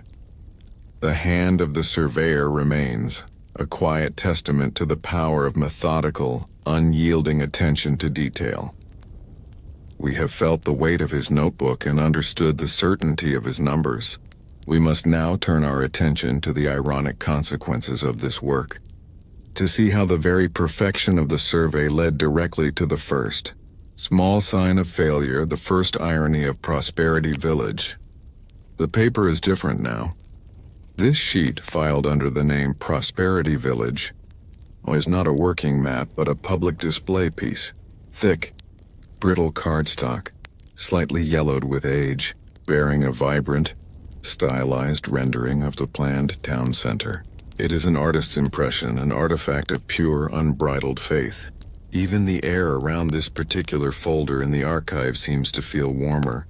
The hand of the surveyor remains, a quiet testament to the power of methodical, unyielding attention to detail. We have felt the weight of his notebook and understood the certainty of his numbers. We must now turn our attention to the ironic consequences of this work, to see how the very perfection of the survey led directly to the first small sign of failure, the first irony of Prosperity Village. The paper is different now. This sheet, filed under the name Prosperity Village, is not a working map but a public display piece. Thick, brittle cardstock, slightly yellowed with age, bearing a vibrant, stylized rendering of the planned town center. It is an artist's impression, an artifact of pure, unbridled faith. Even the air around this particular folder in the archive seems to feel warmer,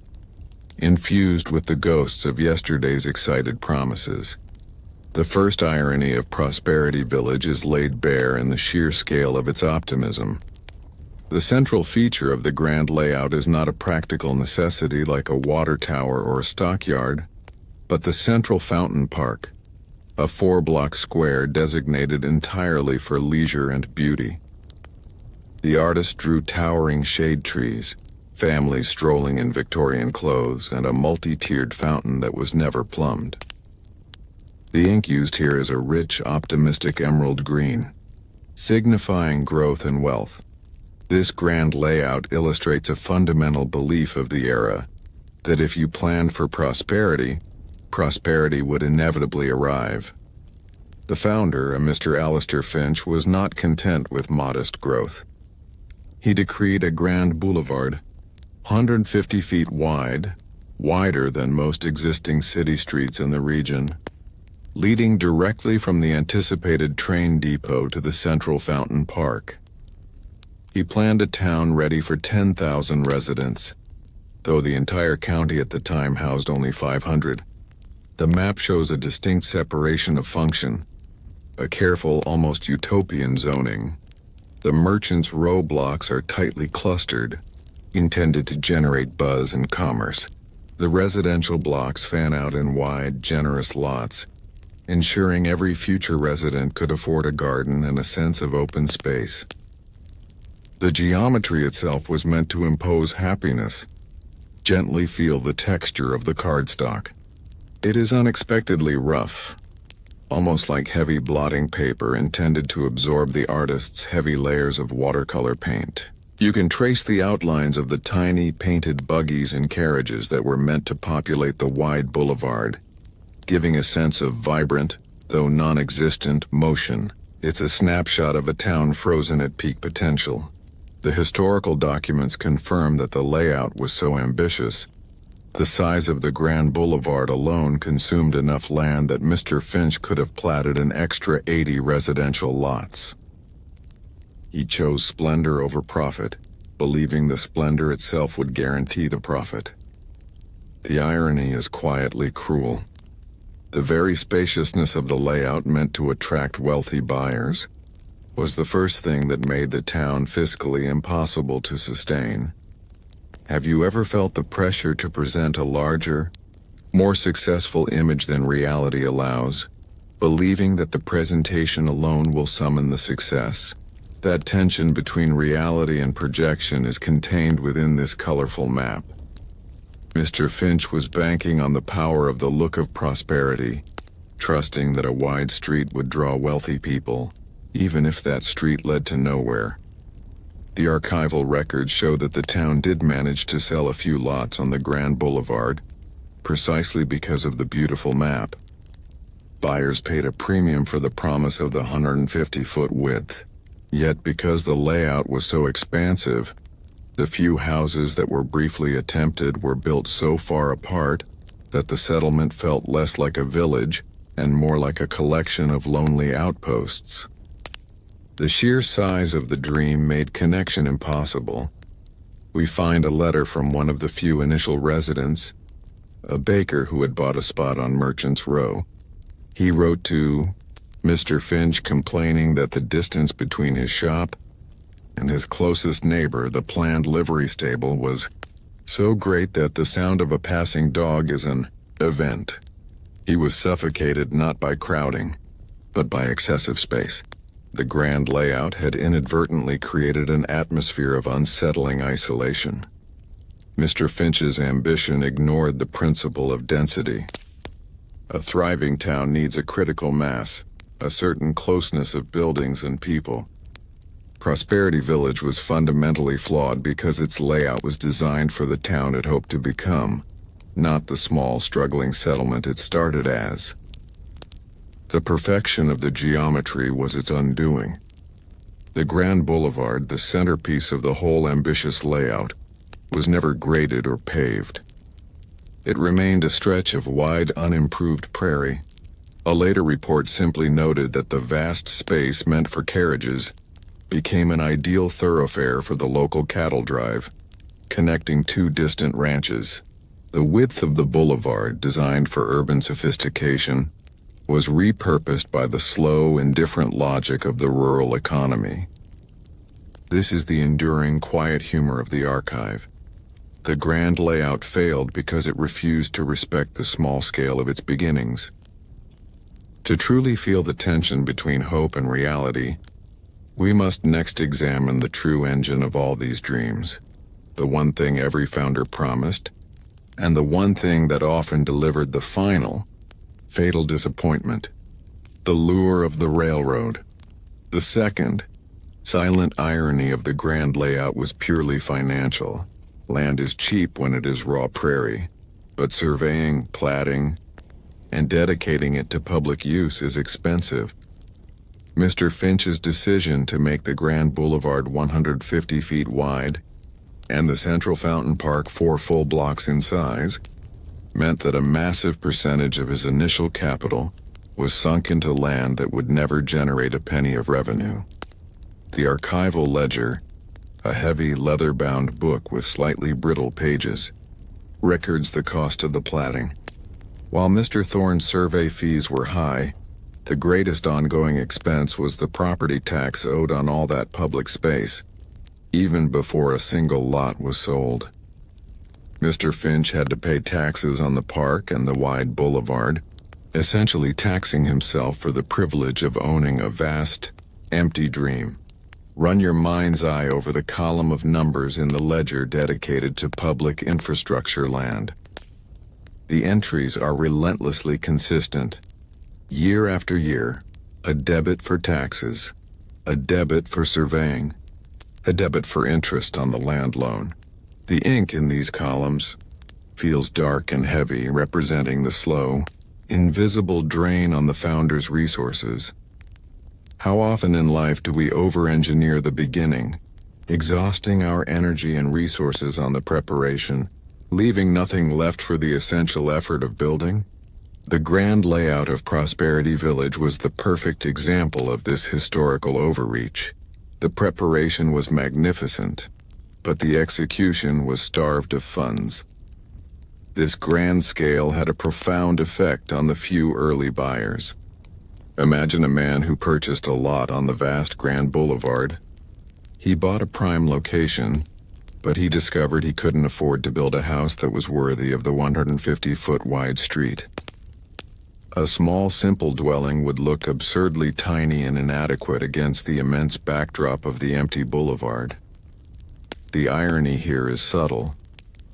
infused with the ghosts of yesterday's excited promises. The first irony of Prosperity Village is laid bare in the sheer scale of its optimism. The central feature of the grand layout is not a practical necessity like a water tower or a stockyard, but the central fountain park, a 4-block square designated entirely for leisure and beauty. The artist drew towering shade trees, families strolling in Victorian clothes, and a multi-tiered fountain that was never plumbed. The ink used here is a rich, optimistic emerald green, signifying growth and wealth. This grand layout illustrates a fundamental belief of the era, that if you planned for prosperity, prosperity would inevitably arrive. The founder, a Mr. Alistair Finch, was not content with modest growth. He decreed a grand boulevard, 150 feet wide, wider than most existing city streets in the region, leading directly from the anticipated train depot to the central fountain park. He planned a town ready for 10,000 residents, though the entire county at the time housed only 500. The map shows a distinct separation of function, a careful, almost utopian zoning. The merchants' row blocks are tightly clustered, intended to generate buzz and commerce. The residential blocks fan out in wide, generous lots, ensuring every future resident could afford a garden and a sense of open space. The geometry itself was meant to impose happiness. Gently feel the texture of the cardstock. It is unexpectedly rough, almost like heavy blotting paper intended to absorb the artist's heavy layers of watercolor paint. You can trace the outlines of the tiny painted buggies and carriages that were meant to populate the wide boulevard, giving a sense of vibrant, though non-existent, motion. It's a snapshot of a town frozen at peak potential. The historical documents confirm that the layout was so ambitious. The size of the Grand Boulevard alone consumed enough land that Mr. Finch could have platted an extra 80 residential lots. He chose splendor over profit, believing the splendor itself would guarantee the profit. The irony is quietly cruel. The very spaciousness of the layout meant to attract wealthy buyers was the first thing that made the town fiscally impossible to sustain. Have you ever felt the pressure to present a larger, more successful image than reality allows, believing that the presentation alone will summon the success? That tension between reality and projection is contained within this colorful map. Mr. Finch was banking on the power of the look of prosperity, trusting that a wide street would draw wealthy people, even if that street led to nowhere. The archival records show that the town did manage to sell a few lots on the Grand Boulevard, precisely because of the beautiful map. Buyers paid a premium for the promise of the 150-foot width. Yet because the layout was so expansive, the few houses that were briefly attempted were built so far apart that the settlement felt less like a village and more like a collection of lonely outposts. The sheer size of the dream made connection impossible. We find a letter from one of the few initial residents, a baker who had bought a spot on Merchant's Row. He wrote to Mr. Finch complaining that the distance between his shop and his closest neighbor, the planned livery stable, was so great that the sound of a passing dog is an event. He was suffocated not by crowding, but by excessive space. The grand layout had inadvertently created an atmosphere of unsettling isolation. Mr. Finch's ambition ignored the principle of density. A thriving town needs a critical mass, a certain closeness of buildings and people. Prosperity Village was fundamentally flawed because its layout was designed for the town it hoped to become, not the small, struggling settlement it started as. The perfection of the geometry was its undoing. The Grand Boulevard, the centerpiece of the whole ambitious layout, was never graded or paved. It remained a stretch of wide, unimproved prairie. A later report simply noted that the vast space meant for carriages became an ideal thoroughfare for the local cattle drive, connecting two distant ranches. The width of the boulevard, designed for urban sophistication, was repurposed by the slow, indifferent logic of the rural economy. This is the enduring, quiet humor of the archive. The grand layout failed because it refused to respect the small scale of its beginnings. To truly feel the tension between hope and reality, we must next examine the true engine of all these dreams, the one thing every founder promised, and the one thing that often delivered the final, fatal disappointment: the lure of the railroad. The second, silent irony of the grand layout was purely financial. Land is cheap when it is raw prairie, but surveying, platting, and dedicating it to public use is expensive. Mr. Finch's decision to make the Grand Boulevard 150 feet wide and the Central Fountain Park 4 full blocks in size meant that a massive percentage of his initial capital was sunk into land that would never generate a penny of revenue. The Archival ledger, a heavy leather-bound book with slightly brittle pages, records the cost of the platting. While Mr. Thorne's survey fees were high, the greatest ongoing expense was the property tax owed on all that public space, even before a single lot was sold. Mr. Finch had to pay taxes on the park and the wide boulevard, essentially taxing himself for the privilege of owning a vast, empty dream. Run your mind's eye over the column of numbers in the ledger dedicated to public infrastructure land. The entries are relentlessly consistent. Year after year, a debit for taxes, a debit for surveying, a debit for interest on the land loan. The ink in these columns feels dark and heavy, representing the slow, invisible drain on the founder's resources. How often in life do we over-engineer the beginning, exhausting our energy and resources on the preparation, leaving nothing left for the essential effort of building? The grand layout of Prosperity Village was the perfect example of this historical overreach. The preparation was magnificent, but the execution was starved of funds. This grand scale had a profound effect on the few early buyers. Imagine a man who purchased a lot on the vast Grand Boulevard. He bought a prime location, but he discovered he couldn't afford to build a house that was worthy of the 150-foot wide street. A small, simple dwelling would look absurdly tiny and inadequate against the immense backdrop of the empty boulevard. The irony here is subtle.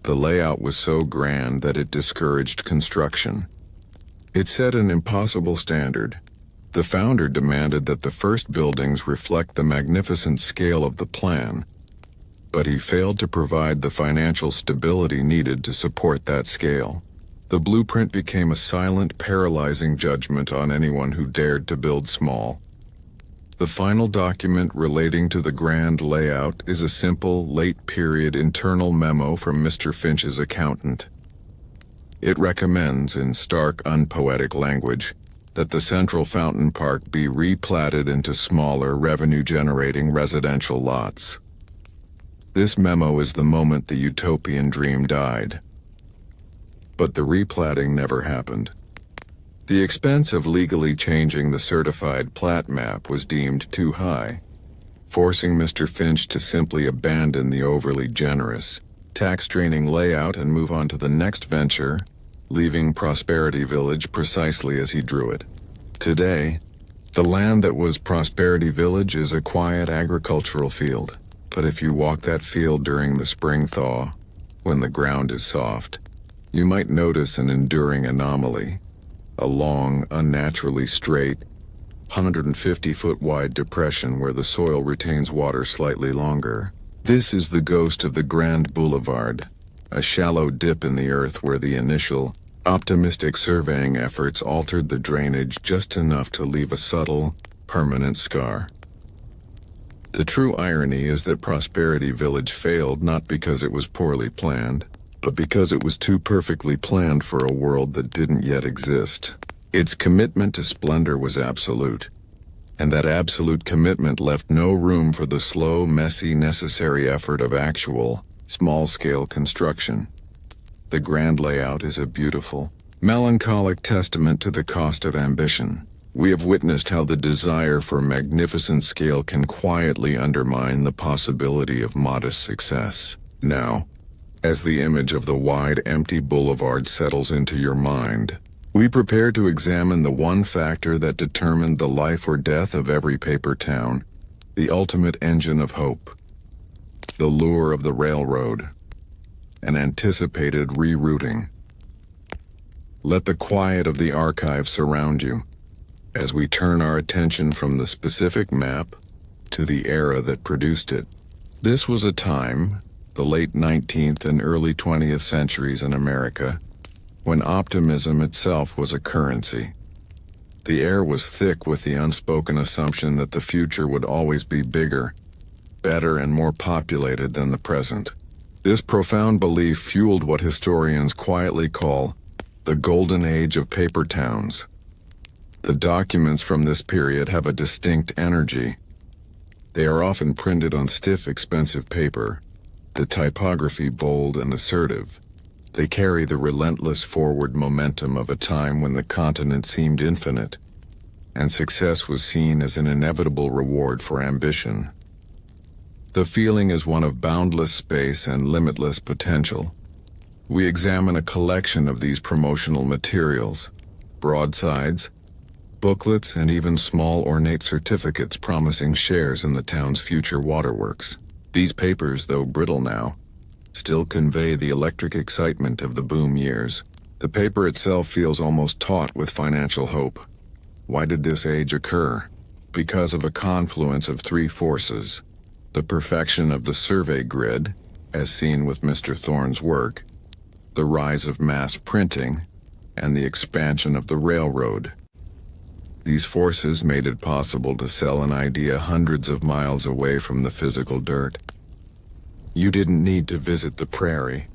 The layout was so grand that it discouraged construction. It set an impossible standard. The founder demanded that the first buildings reflect the magnificent scale of the plan, but he failed to provide the financial stability needed to support that scale. The blueprint became a silent, paralyzing judgment on anyone who dared to build small. The final document relating to the grand layout is a simple, late-period internal memo from Mr. Finch's accountant. It recommends, in stark, unpoetic language, that the Central Fountain Park be replatted into smaller, revenue-generating residential lots. This memo is the moment the utopian dream died. But the replatting never happened. The expense of legally changing the certified plat map was deemed too high, forcing Mr. Finch to simply abandon the overly generous, tax-draining layout and move on to the next venture, leaving Prosperity Village precisely as he drew it. Today, the land that was Prosperity Village is a quiet agricultural field, but if you walk that field during the spring thaw, When the ground is soft, you might notice an enduring anomaly, a long, unnaturally straight, 150-foot wide depression where the soil retains water slightly longer. This is the ghost of the Grand Boulevard, a shallow dip in the earth where the initial, optimistic surveying efforts altered the drainage just enough to leave a subtle, permanent scar. The true irony is that Prosperity Village failed not because it was poorly planned, but because it was too perfectly planned for a world that didn't yet exist. Its commitment to splendor was absolute, and that absolute commitment left no room for the slow, messy, necessary effort of actual, small-scale construction. The grand layout is a beautiful, melancholic testament to the cost of ambition. We have witnessed how the desire for magnificent scale can quietly undermine the possibility of modest success. Now, as the image of the wide, empty boulevard settles into your mind, we prepare to examine the one factor that determined the life or death of every paper town, the ultimate engine of hope, the lure of the railroad, an anticipated rerouting. Let the quiet of the archive surround you, as we turn our attention from the specific map to the era that produced it. This was a time, the late 19th and early 20th centuries in America, when optimism itself was a currency. The air was thick with the unspoken assumption that the future would always be bigger, better, and more populated than the present. This profound belief fueled what historians quietly call the golden age of paper towns. The documents from this period have a distinct energy. They are often printed on stiff, expensive paper, the typography bold and assertive. They carry the relentless forward momentum of a time when the continent seemed infinite, and success was seen as an inevitable reward for ambition. The feeling is one of boundless space and limitless potential. We examine a collection of these promotional materials, broadsides, booklets, and even small ornate certificates promising shares in the town's future waterworks. These papers, though brittle now, still convey the electric excitement of the boom years. The paper itself feels almost taut with financial hope. Why did this age occur? Because of a confluence of three forces: the perfection of the survey grid, as seen with Mr. Thorne's work, the rise of mass printing, and the expansion of the railroad. These forces made it possible to sell an idea hundreds of miles away from the physical dirt. You didn't need to visit the prairie.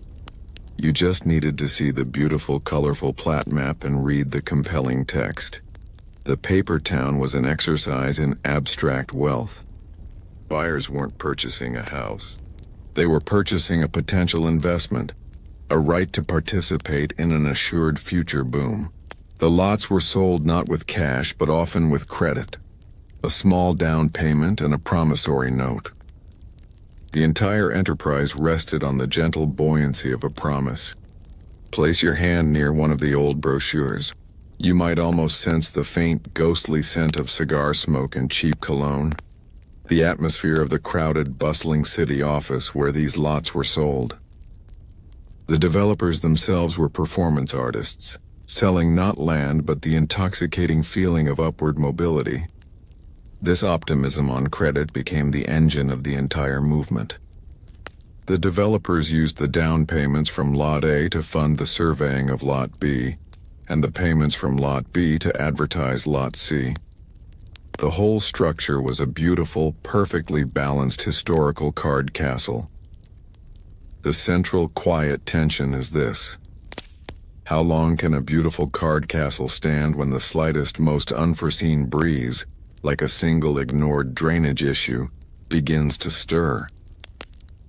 You just needed to see the beautiful, colorful plat map and read the compelling text. The paper town was an exercise in abstract wealth. Buyers weren't purchasing a house. They were purchasing a potential investment, a right to participate in an assured future boom. The lots were sold not with cash, but often with credit, a small down payment and a promissory note. The entire enterprise rested on the gentle buoyancy of a promise. Place your hand near one of the old brochures. You might almost sense the faint, ghostly scent of cigar smoke and cheap cologne, the atmosphere of the crowded, bustling city office where these lots were sold. The developers themselves were performance artists, selling not land but the intoxicating feeling of upward mobility. This optimism on credit became the engine of the entire movement. The developers used the down payments from Lot A to fund the surveying of Lot B, and the payments from Lot B to advertise Lot C. The whole structure was a beautiful, perfectly balanced historical card castle. The central quiet tension is this: how long can a beautiful card castle stand when the slightest, most unforeseen breeze, like a single ignored drainage issue, begins to stir?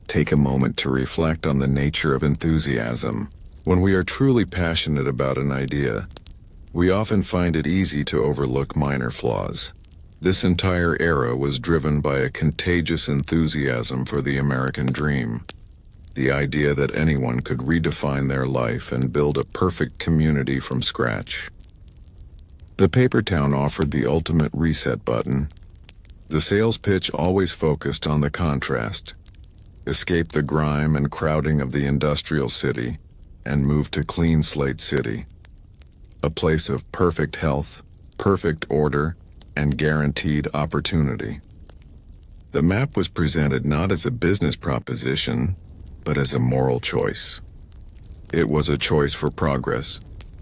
Take a moment to reflect on the nature of enthusiasm. When we are truly passionate about an idea, we often find it easy to overlook minor flaws. This entire era was driven by a contagious enthusiasm for the American dream, the idea that anyone could redefine their life and build a perfect community from scratch. The paper town offered the ultimate reset button. The sales pitch always focused on the contrast. escape the grime and crowding of the industrial city, and move to Clean Slate City, a place of perfect health, perfect order, and guaranteed opportunity. The map was presented not as a business proposition, but as a moral choice. It was a choice for progress,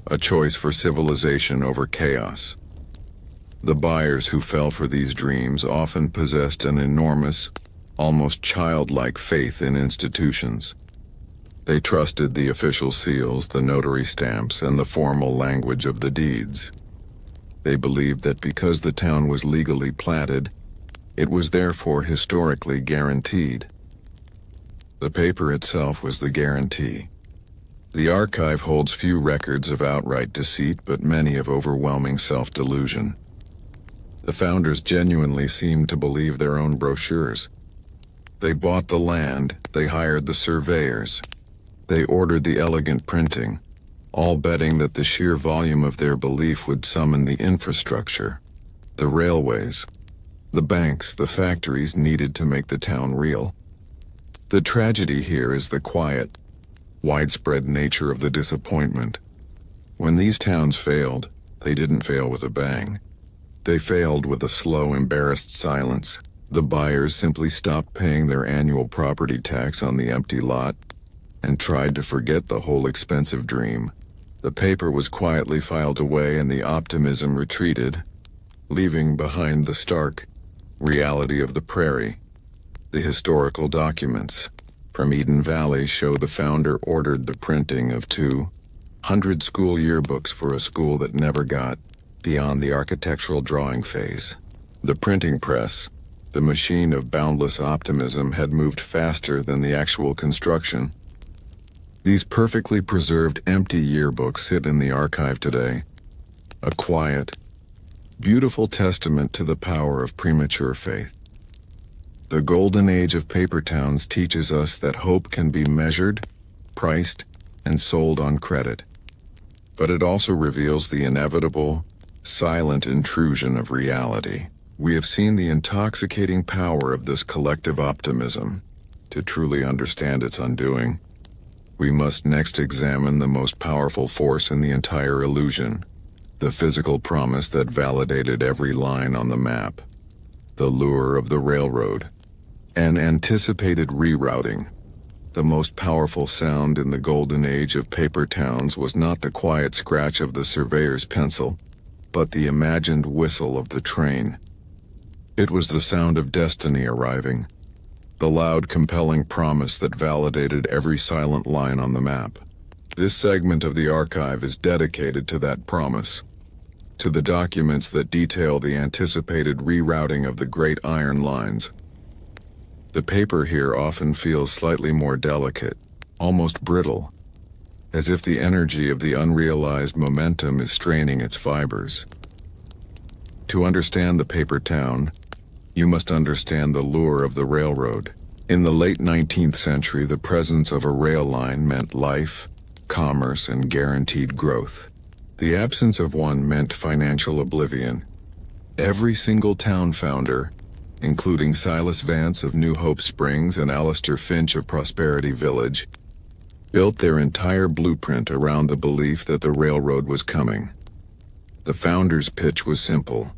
a choice for civilization over chaos. The buyers who fell for these dreams often possessed an enormous, almost childlike faith in institutions. They trusted the official seals, the notary stamps, and the formal language of the deeds. They believed that because the town was legally platted, it was therefore historically guaranteed. The paper itself was the guarantee. The archive holds few records of outright deceit, but many of overwhelming self-delusion. The founders genuinely seemed to believe their own brochures. They bought the land, they hired the surveyors, they ordered the elegant printing, all betting that the sheer volume of their belief would summon the infrastructure, the railways, the banks, the factories needed to make the town real. The tragedy here is the quiet, widespread nature of the disappointment. When these towns failed, they didn't fail with a bang. They failed with a slow, embarrassed silence. The buyers simply stopped paying their annual property tax on the empty lot and tried to forget the whole expensive dream. The paper was quietly filed away and the optimism retreated, leaving behind the stark reality of the prairie. The historical documents from Eden Valley show the founder ordered the printing of 200 school yearbooks for a school that never got beyond the architectural drawing phase. The printing press, the machine of boundless optimism, had moved faster than the actual construction. These perfectly preserved empty yearbooks sit in the archive today, a quiet, beautiful testament to the power of premature faith. The golden age of paper towns teaches us that hope can be measured, priced, and sold on credit. But it also reveals the inevitable, silent intrusion of reality. We have seen the intoxicating power of this collective optimism. To truly understand its undoing, we must next examine the most powerful force in the entire illusion, the physical promise that validated every line on the map, the lure of the railroad, an anticipated rerouting. The most powerful sound in the golden age of paper towns was not the quiet scratch of the surveyor's pencil, but the imagined whistle of the train. It was the sound of destiny arriving, the loud, compelling promise that validated every silent line on the map. This segment of the archive is dedicated to that promise, to the documents that detail the anticipated rerouting of the Great Iron Lines. The paper here often feels slightly more delicate, almost brittle, as if the energy of the unrealized momentum is straining its fibers. To understand the paper town, you must understand the lure of the railroad. In the late 19th century, the presence of a rail line meant life, commerce, and guaranteed growth. The absence of one meant financial oblivion. Every single town founder, including Silas Vance of New Hope Springs and Alistair Finch of Prosperity Village, built their entire blueprint around the belief that the railroad was coming. The founder's pitch was simple.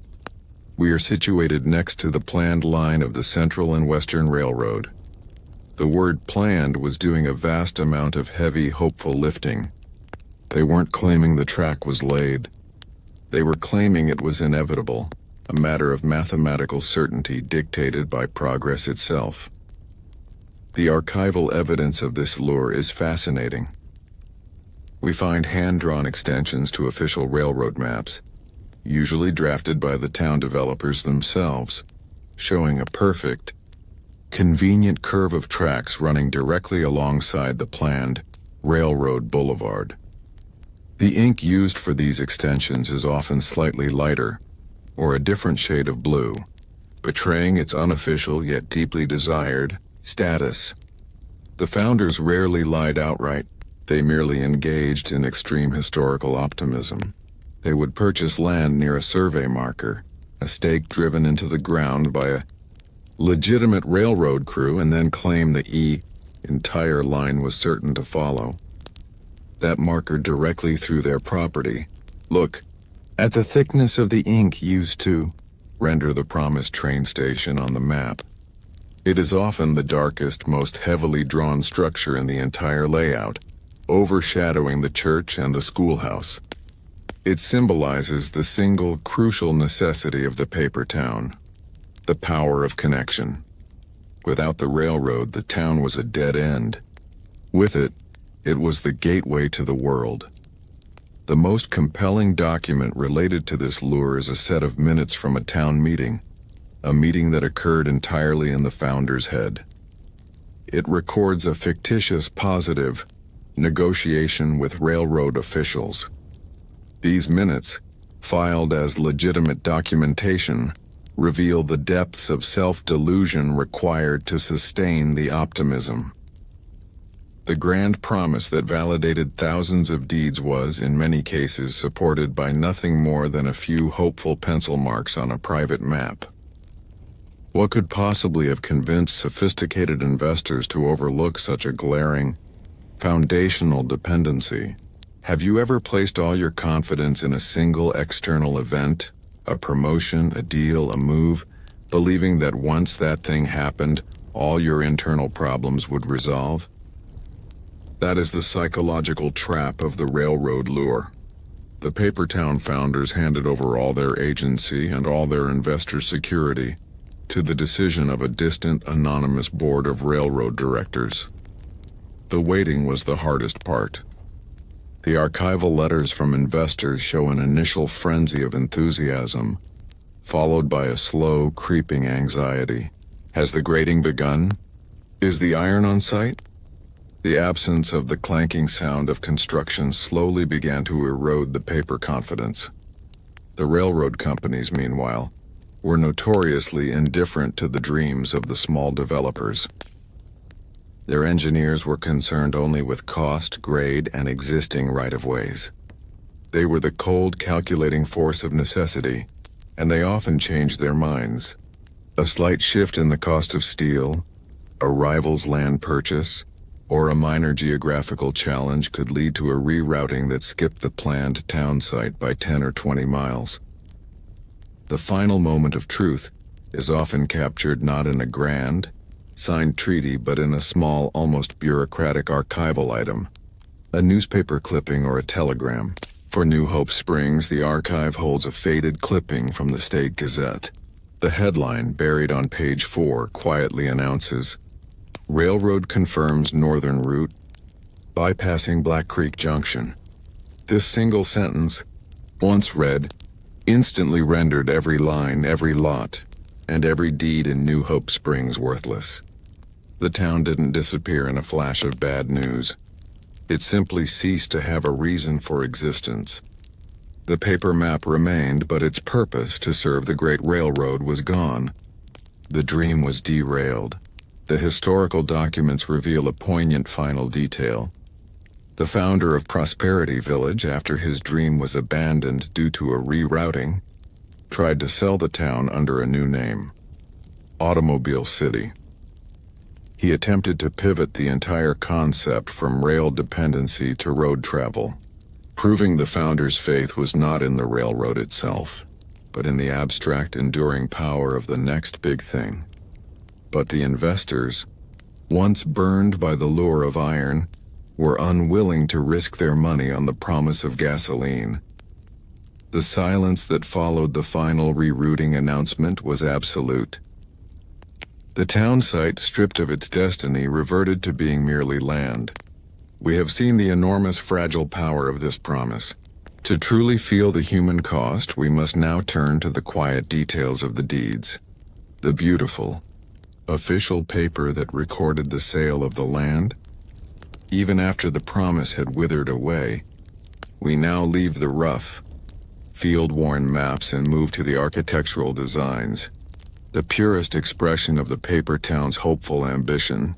We are situated next to the planned line of the Central and Western Railroad. The word planned was doing a vast amount of heavy, hopeful lifting. They weren't claiming the track was laid. They were claiming it was inevitable, a matter of mathematical certainty dictated by progress itself. The archival evidence of this lure is fascinating. We find hand-drawn extensions to official railroad maps, usually drafted by the town developers themselves, showing a perfect, convenient curve of tracks running directly alongside the planned railroad boulevard. The ink used for these extensions is often slightly lighter, or a different shade of blue, betraying its unofficial yet deeply desired status. The founders rarely lied outright. They merely engaged in extreme historical optimism. They would purchase land near a survey marker, a stake driven into the ground by a legitimate railroad crew, and then claim the entire line was certain to follow. That marker directly through their property. Look at the thickness of the ink used to render the promised train station on the map. It is often the darkest, most heavily drawn structure in the entire layout, overshadowing the church and the schoolhouse. It symbolizes the single crucial necessity of the paper town, the power of connection. Without the railroad, the town was a dead end. With it, it was the gateway to the world. The most compelling document related to this lure is a set of minutes from a town meeting, a meeting that occurred entirely in the founder's head. It records a fictitious positive negotiation with railroad officials. These minutes, filed as legitimate documentation, reveal the depths of self-delusion required to sustain the optimism. The grand promise that validated thousands of deeds was, in many cases, supported by nothing more than a few hopeful pencil marks on a private map. What could possibly have convinced sophisticated investors to overlook such a glaring, foundational dependency? Have you ever placed all your confidence in a single external event, a promotion, a deal, a move, believing that once that thing happened, all your internal problems would resolve? That is the psychological trap of the railroad lure. The paper town founders handed over all their agency and all their investor security to the decision of a distant, anonymous board of railroad directors. The waiting was the hardest part. The archival letters from investors show an initial frenzy of enthusiasm, followed by a slow, creeping anxiety. Has the grading begun? Is the iron on site? The absence of the clanking sound of construction slowly began to erode the paper confidence. The railroad companies, meanwhile, were notoriously indifferent to the dreams of the small developers. Their engineers were concerned only with cost, grade, and existing right-of-ways. They were the cold, calculating force of necessity, and they often changed their minds. A slight shift in the cost of steel, a rival's land purchase, or a minor geographical challenge could lead to a rerouting that skipped the planned town site by 10 or 20 miles. The final moment of truth is often captured not in a grand, signed treaty but in a small, almost bureaucratic archival item, a newspaper clipping or a telegram. For New Hope Springs, the archive holds a faded clipping from the State Gazette. The headline, buried on page 4, quietly announces, "Railroad confirms northern route, bypassing Black Creek Junction." This single sentence, once read, instantly rendered every line, every lot, and every deed in New Hope Springs worthless. The town didn't disappear in a flash of bad news. It simply ceased to have a reason for existence. The paper map remained, but its purpose to serve the great railroad was gone. The dream was derailed. The historical documents reveal a poignant final detail. The founder of Prosperity Village, after his dream was abandoned due to a rerouting, tried to sell the town under a new name, Automobile City. He attempted to pivot the entire concept from rail dependency to road travel, proving the founder's faith was not in the railroad itself, but in the abstract, enduring power of the next big thing. But the investors, once burned by the lure of iron, were unwilling to risk their money on the promise of gasoline. The silence that followed the final rerouting announcement was absolute. The town site, stripped of its destiny, reverted to being merely land. We have seen the enormous fragile power of this promise. To truly feel the human cost, we must now turn to the quiet details of the deeds. The beautiful, official paper that recorded the sale of the land. Even after the promise had withered away, we now leave the rough, field-worn maps and move to the architectural designs, the purest expression of the paper town's hopeful ambition.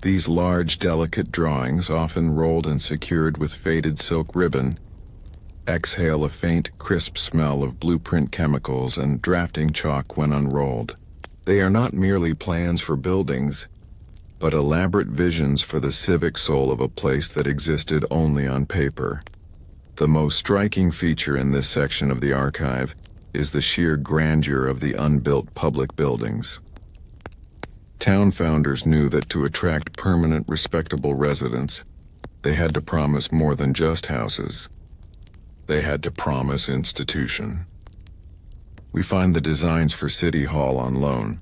These large, delicate drawings, often rolled and secured with faded silk ribbon, exhale a faint, crisp smell of blueprint chemicals and drafting chalk when unrolled. They are not merely plans for buildings, but elaborate visions for the civic soul of a place that existed only on paper. The most striking feature in this section of the archive is the sheer grandeur of the unbuilt public buildings. Town founders knew that to attract permanent, respectable residents, they had to promise more than just houses. They had to promise institution. We find the designs for City Hall on loan,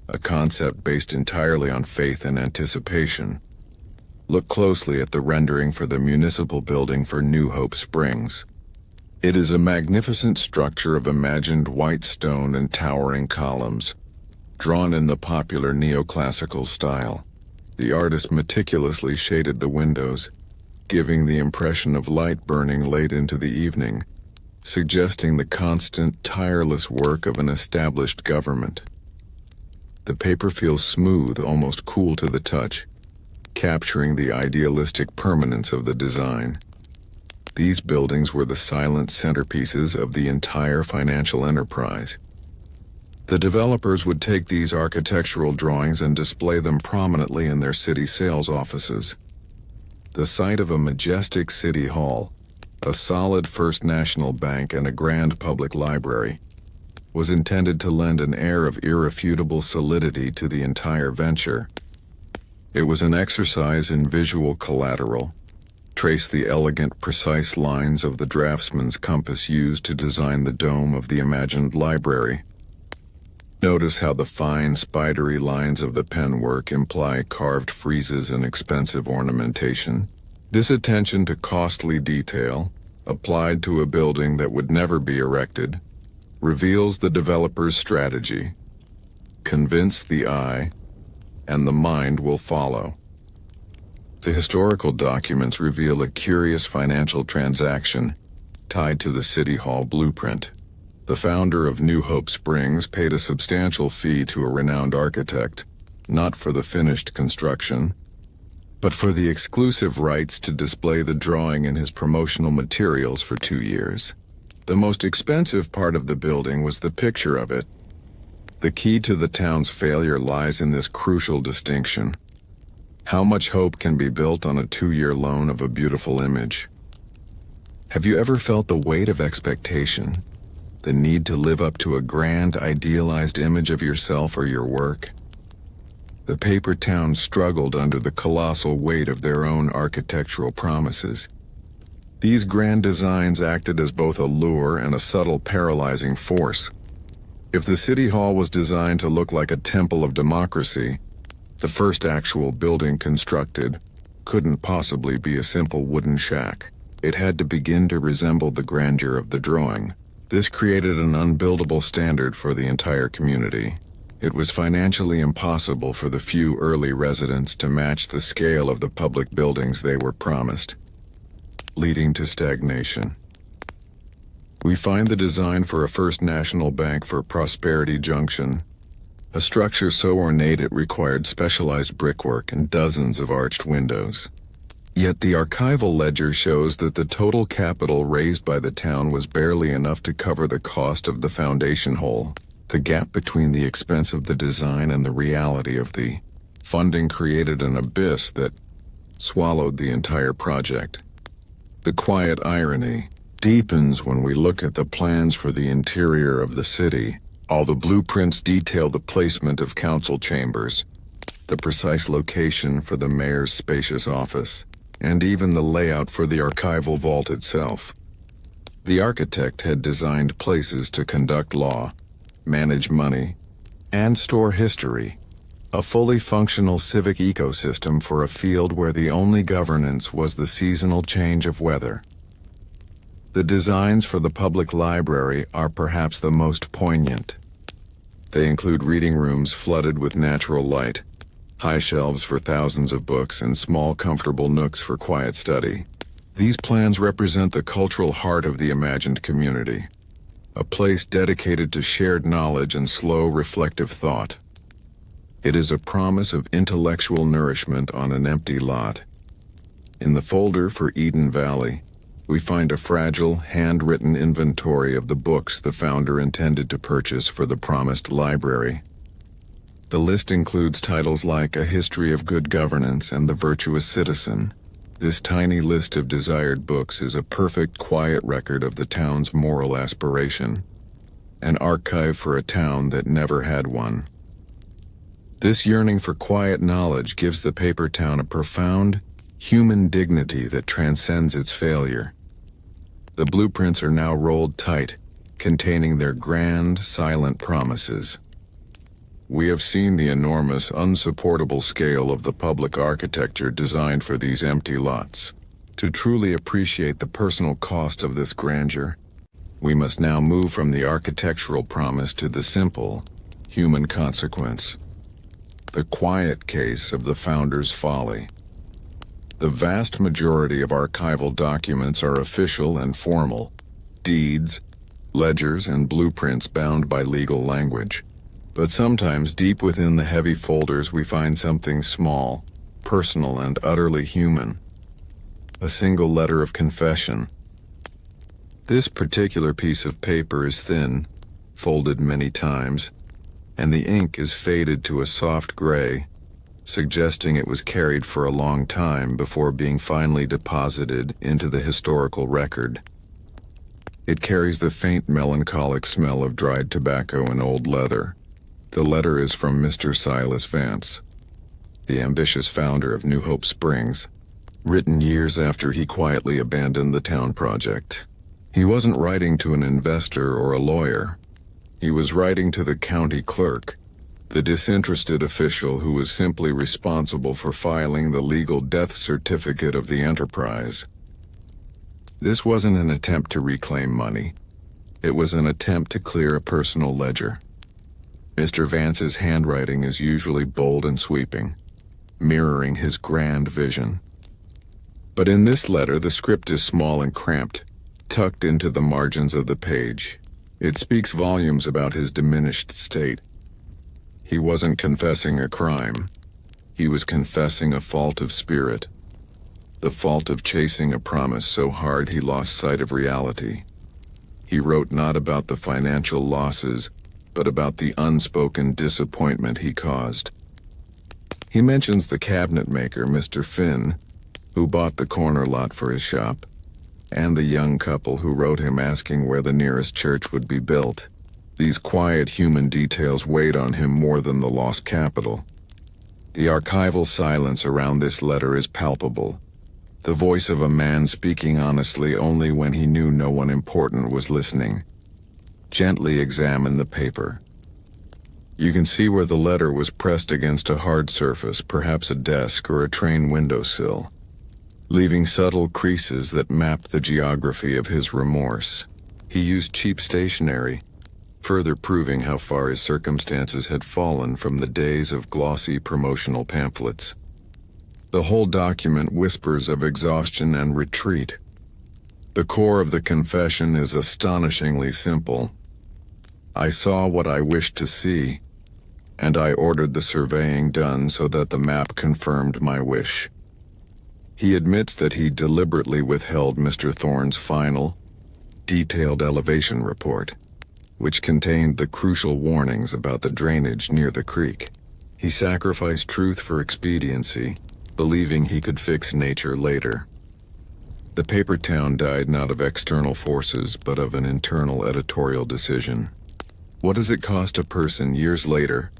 a concept based entirely on faith and anticipation. Look closely at the rendering for the municipal building for New Hope Springs. It is a magnificent structure of imagined white stone and towering columns, drawn in the popular neoclassical style. The artist meticulously shaded the windows, giving the impression of light burning late into the evening, suggesting the constant, tireless work of an established government. The paper feels smooth, almost cool to the touch, capturing the idealistic permanence of the design. These buildings were the silent centerpieces of the entire financial enterprise. The developers would take these architectural drawings and display them prominently in their city sales offices. The sight of a majestic city hall, a solid First National Bank, and a grand public library was intended to lend an air of irrefutable solidity to the entire venture. It was an exercise in visual collateral. Trace the elegant, precise lines of the draftsman's compass used to design the dome of the imagined library. Notice how the fine, spidery lines of the penwork imply carved friezes and expensive ornamentation. This attention to costly detail, applied to a building that would never be erected, reveals the developer's strategy. Convince the eye, and the mind will follow. The historical documents reveal a curious financial transaction tied to the City Hall blueprint. The founder of New Hope Springs paid a substantial fee to a renowned architect, not for the finished construction, but for the exclusive rights to display the drawing in his promotional materials for 2 years. The most expensive part of the building was the picture of it. The key to the town's failure lies in this crucial distinction. How much hope can be built on a 2-year loan of a beautiful image? Have you ever felt the weight of expectation? The need to live up to a grand, idealized image of yourself or your work? The paper town struggled under the colossal weight of their own architectural promises. These grand designs acted as both a lure and a subtle paralyzing force. If the City Hall was designed to look like a temple of democracy, the first actual building constructed couldn't possibly be a simple wooden shack. It had to begin to resemble the grandeur of the drawing. This created an unbuildable standard for the entire community. It was financially impossible for the few early residents to match the scale of the public buildings they were promised, leading to stagnation. We find the design for a First National Bank for Prosperity Junction, a structure so ornate it required specialized brickwork and dozens of arched windows. Yet the archival ledger shows that the total capital raised by the town was barely enough to cover the cost of the foundation hole. The gap between the expense of the design and the reality of the funding created an abyss that swallowed the entire project. The quiet irony deepens when we look at the plans for the interior of the city. All the blueprints detail the placement of council chambers, the precise location for the mayor's spacious office, and even the layout for the archival vault itself. The architect had designed places to conduct law, manage money, and store history, a fully functional civic ecosystem for a field where the only governance was the seasonal change of weather. The designs for the public library are perhaps the most poignant. They include reading rooms flooded with natural light, high shelves for thousands of books, and small, comfortable nooks for quiet study. These plans represent the cultural heart of the imagined community, a place dedicated to shared knowledge and slow, reflective thought. It is a promise of intellectual nourishment on an empty lot. In the folder for Eden Valley, we find a fragile, handwritten inventory of the books the founder intended to purchase for the promised library. The list includes titles like A History of Good Governance and The Virtuous Citizen. This tiny list of desired books is a perfect quiet record of the town's moral aspiration, an archive for a town that never had one. This yearning for quiet knowledge gives the paper town a profound, human dignity that transcends its failure. The blueprints are now rolled tight, containing their grand, silent promises. We have seen the enormous, unsupportable scale of the public architecture designed for these empty lots. To truly appreciate the personal cost of this grandeur, we must now move from the architectural promise to the simple, human consequence. The quiet case of the founder's folly. The vast majority of archival documents are official and formal, deeds, ledgers, and blueprints bound by legal language. But sometimes deep within the heavy folders we find something small, personal, and utterly human. A single letter of confession. This particular piece of paper is thin, folded many times, and the ink is faded to a soft gray, suggesting it was carried for a long time before being finally deposited into the historical record. It carries the faint melancholic smell of dried tobacco and old leather. The letter is from Mr. Silas Vance, the ambitious founder of New Hope Springs, written years after he quietly abandoned the town project. He wasn't writing to an investor or a lawyer. He was writing to the county clerk, the disinterested official who was simply responsible for filing the legal death certificate of the enterprise. This wasn't an attempt to reclaim money. It was an attempt to clear a personal ledger. Mr. Vance's handwriting is usually bold and sweeping, mirroring his grand vision. But in this letter, the script is small and cramped, tucked into the margins of the page. It speaks volumes about his diminished state. He wasn't confessing a crime. He was confessing a fault of spirit. The fault of chasing a promise so hard he lost sight of reality. He wrote not about the financial losses, but about the unspoken disappointment he caused. He mentions the cabinet maker, Mr. Finn, who bought the corner lot for his shop, and the young couple who wrote him asking where the nearest church would be built. These quiet human details weighed on him more than the lost capital. The archival silence around this letter is palpable, the voice of a man speaking honestly only when he knew no one important was listening. Gently examine the paper. You can see where the letter was pressed against a hard surface, perhaps a desk or a train windowsill, leaving subtle creases that map the geography of his remorse. He used cheap stationery, further proving how far his circumstances had fallen from the days of glossy promotional pamphlets. The whole document whispers of exhaustion and retreat. The core of the confession is astonishingly simple. I saw what I wished to see, and I ordered the surveying done so that the map confirmed my wish. He admits that he deliberately withheld Mr. Thorne's final, detailed elevation report, which contained the crucial warnings about the drainage near the creek. He sacrificed truth for expediency, believing he could fix nature later. The paper town died not of external forces, but of an internal editorial decision. What does it cost a person years later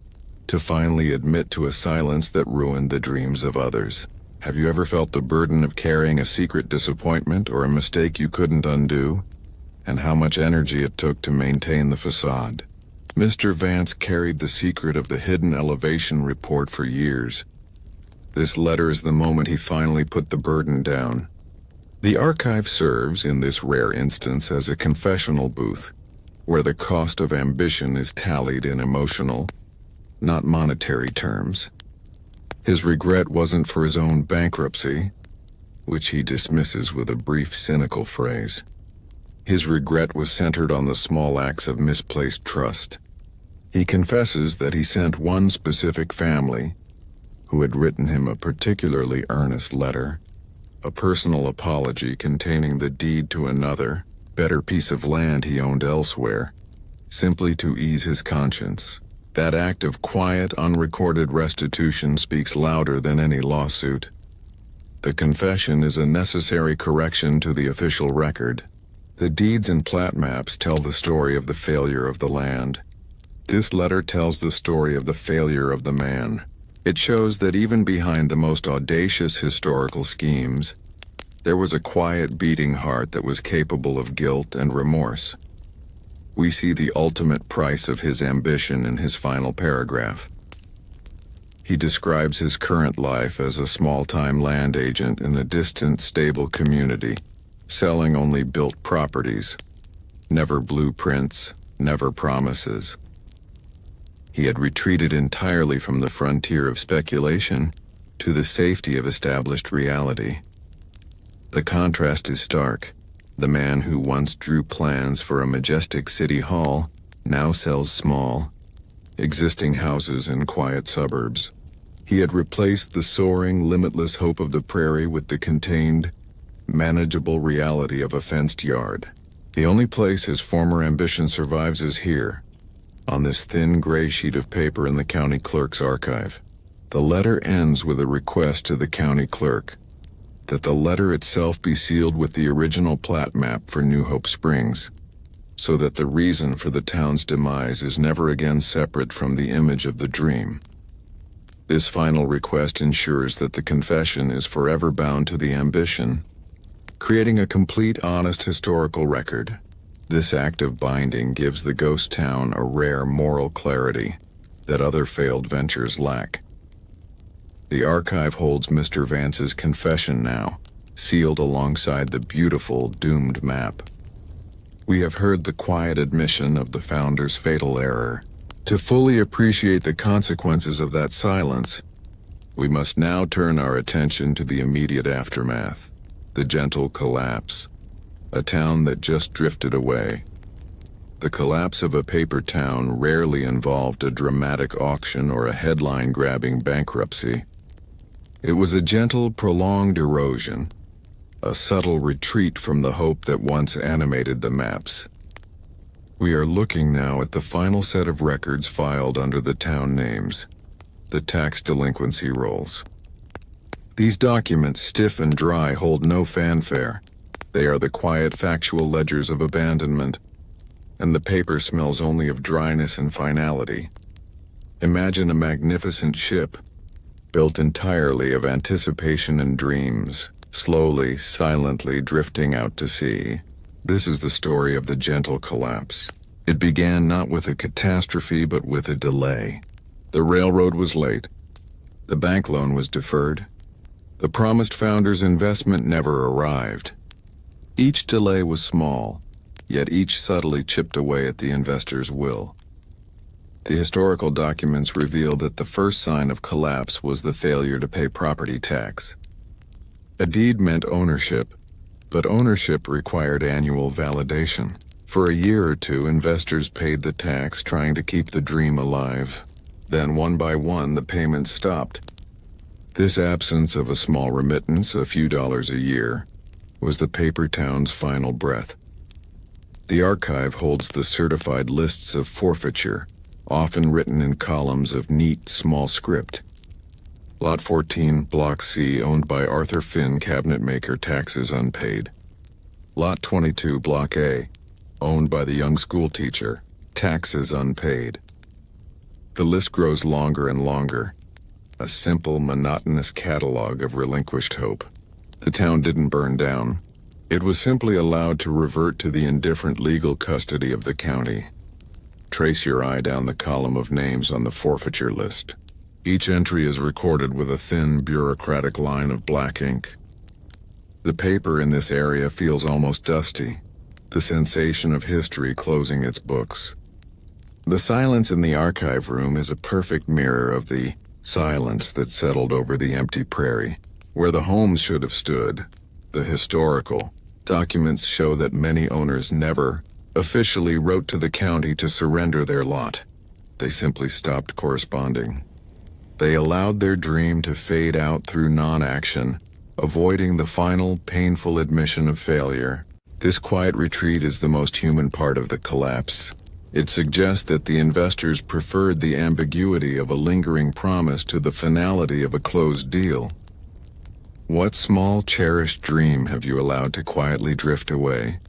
to finally admit to a silence that ruined the dreams of others? Have you ever felt the burden of carrying a secret disappointment or a mistake you couldn't undo? And how much energy it took to maintain the facade. Mr. Vance carried the secret of the hidden elevation report for years. This letter is the moment he finally put the burden down. The archive serves, in this rare instance, as a confessional booth, where the cost of ambition is tallied in emotional, not monetary terms. His regret wasn't for his own bankruptcy, which he dismisses with a brief, cynical phrase. His regret was centered on the small acts of misplaced trust. He confesses that he sent one specific family, who had written him a particularly earnest letter, a personal apology containing the deed to another, better piece of land he owned elsewhere, simply to ease his conscience. That act of quiet, unrecorded restitution speaks louder than any lawsuit. The confession is a necessary correction to the official record. The deeds and plat maps tell the story of the failure of the land. This letter tells the story of the failure of the man. It shows that even behind the most audacious historical schemes, there was a quiet beating heart that was capable of guilt and remorse. We see the ultimate price of his ambition in his final paragraph. He describes his current life as a small-time land agent in a distant, stable community, selling only built properties, never blueprints, never promises. He had retreated entirely from the frontier of speculation to the safety of established reality. The contrast is stark. The man who once drew plans for a majestic city hall now sells small, existing houses in quiet suburbs. He had replaced the soaring, limitless hope of the prairie with the contained, manageable reality of a fenced yard. The only place his former ambition survives is here, on this thin gray sheet of paper in the county clerk's archive. The letter ends with a request to the county clerk that the letter itself be sealed with the original plat map for New Hope Springs, so that the reason for the town's demise is never again separate from the image of the dream. This final request ensures that the confession is forever bound to the ambition, creating a complete, honest historical record. This act of binding gives the ghost town a rare moral clarity that other failed ventures lack. The archive holds Mr. Vance's confession now, sealed alongside the beautiful, doomed map. We have heard the quiet admission of the founder's fatal error. To fully appreciate the consequences of that silence, we must now turn our attention to the immediate aftermath, the gentle collapse, a town that just drifted away. The collapse of a paper town rarely involved a dramatic auction or a headline-grabbing bankruptcy. It was a gentle, prolonged erosion, a subtle retreat from the hope that once animated the maps. We are looking now at the final set of records filed under the town names, the tax delinquency rolls. These documents, stiff and dry, hold no fanfare. They are the quiet, factual ledgers of abandonment, and the paper smells only of dryness and finality. Imagine a magnificent ship, built entirely of anticipation and dreams, slowly, silently drifting out to sea. This is the story of the gentle collapse. It began not with a catastrophe but with a delay. The railroad was late. The bank loan was deferred. The promised founder's investment never arrived. Each delay was small, yet each subtly chipped away at the investor's will. The historical documents reveal that the first sign of collapse was the failure to pay property tax. A deed meant ownership, but ownership required annual validation. For a year or two, investors paid the tax, trying to keep the dream alive. Then, one by one, the payments stopped. This absence of a small remittance, a few dollars a year, was the paper town's final breath. The archive holds the certified lists of forfeiture, often written in columns of neat, small script. Lot 14, Block C, owned by Arthur Finn, cabinetmaker, taxes unpaid. Lot 22, Block A, owned by the young schoolteacher, taxes unpaid. The list grows longer and longer, a simple, monotonous catalog of relinquished hope. The town didn't burn down. It was simply allowed to revert to the indifferent legal custody of the county. Trace your eye down the column of names on the forfeiture list. Each entry is recorded with a thin, bureaucratic line of black ink. The paper in this area feels almost dusty, the sensation of history closing its books. The silence in the archive room is a perfect mirror of the silence that settled over the empty prairie, where the homes should have stood. The historical documents show that many owners never officially wrote to the county to surrender their lot. They simply stopped corresponding. They allowed their dream to fade out through non-action, avoiding the final, painful admission of failure. This quiet retreat is the most human part of the collapse. It suggests that the investors preferred the ambiguity of a lingering promise to the finality of a closed deal. What small cherished dream have you allowed to quietly drift away,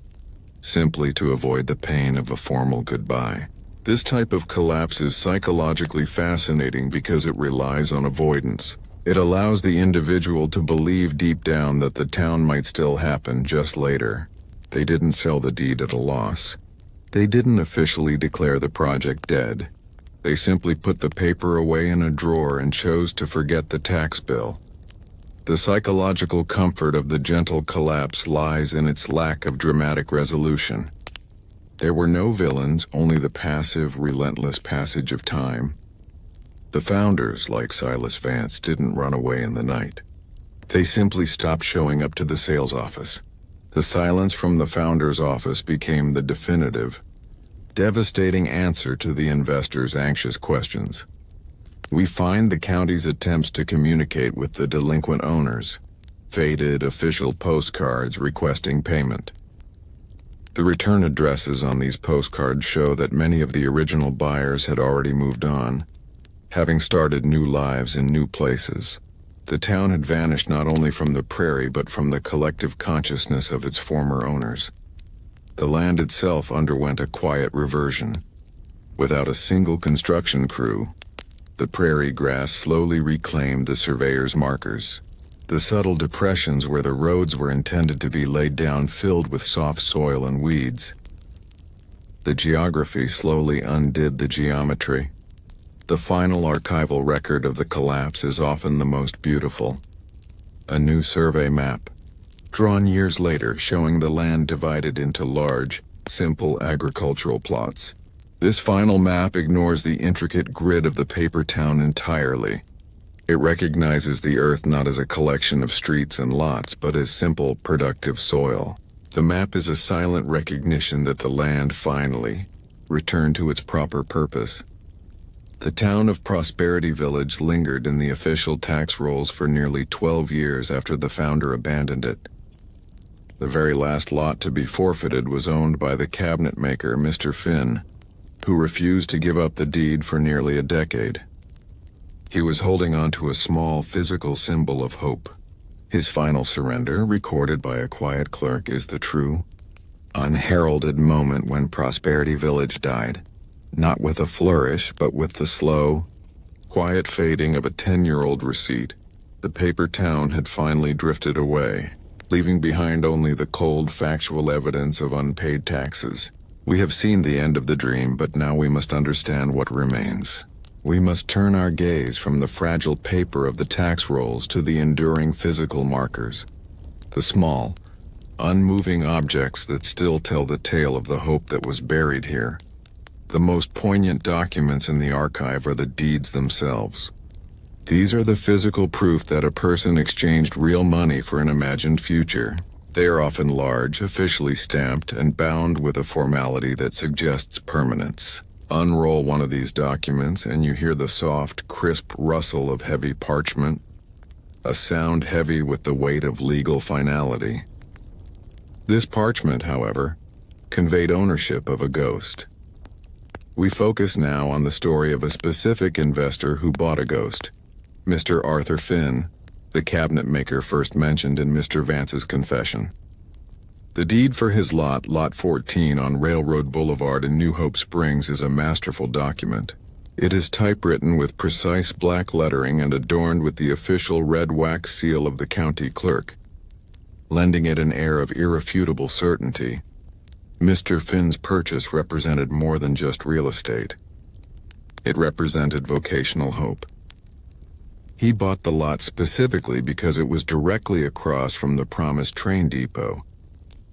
simply to avoid the pain of a formal goodbye? This type of collapse is psychologically fascinating because it relies on avoidance. It allows the individual to believe deep down that the town might still happen just later. They didn't sell the deed at a loss. They didn't officially declare the project dead. They simply put the paper away in a drawer and chose to forget the tax bill. The psychological comfort of the gentle collapse lies in its lack of dramatic resolution. There were no villains, only the passive, relentless passage of time. The founders, like Silas Vance, didn't run away in the night. They simply stopped showing up to the sales office. The silence from the founder's office became the definitive, devastating answer to the investors' anxious questions. We find the county's attempts to communicate with the delinquent owners, faded official postcards requesting payment. The return addresses on these postcards show that many of the original buyers had already moved on, having started new lives in new places. The town had vanished not only from the prairie but from the collective consciousness of its former owners. The land itself underwent a quiet reversion. Without a single construction crew, the prairie grass slowly reclaimed the surveyors' markers. The subtle depressions where the roads were intended to be laid down filled with soft soil and weeds. The geography slowly undid the geometry. The final archival record of the collapse is often the most beautiful. A new survey map, drawn years later, showing the land divided into large, simple agricultural plots. This final map ignores the intricate grid of the paper town entirely. It recognizes the earth not as a collection of streets and lots, but as simple, productive soil. The map is a silent recognition that the land finally returned to its proper purpose. The town of Prosperity Village lingered in the official tax rolls for nearly 12 years after the founder abandoned it. The very last lot to be forfeited was owned by the cabinet maker, Mr. Finn, who refused to give up the deed for nearly a decade. He was holding on to a small physical symbol of hope. His final surrender, recorded by a quiet clerk, is the true, unheralded moment when Prosperity Village died. Not with a flourish, but with the slow, quiet fading of a 10-year-old receipt. The paper town had finally drifted away, leaving behind only the cold, factual evidence of unpaid taxes. We have seen the end of the dream, but now we must understand what remains. We must turn our gaze from the fragile paper of the tax rolls to the enduring physical markers, the small, unmoving objects that still tell the tale of the hope that was buried here. The most poignant documents in the archive are the deeds themselves. These are the physical proof that a person exchanged real money for an imagined future. They are often large, officially stamped, and bound with a formality that suggests permanence. Unroll one of these documents and you hear the soft, crisp rustle of heavy parchment, a sound heavy with the weight of legal finality. This parchment, however, conveyed ownership of a ghost. We focus now on the story of a specific investor who bought a ghost, Mr. Arthur Finn, the cabinet maker first mentioned in Mr. Vance's confession. The deed for his lot, Lot 14 on Railroad Boulevard in New Hope Springs, is a masterful document. It is typewritten with precise black lettering and adorned with the official red wax seal of the county clerk, lending it an air of irrefutable certainty. Mr. Finn's purchase represented more than just real estate. It represented vocational hope. He bought the lot specifically because it was directly across from the promised train depot,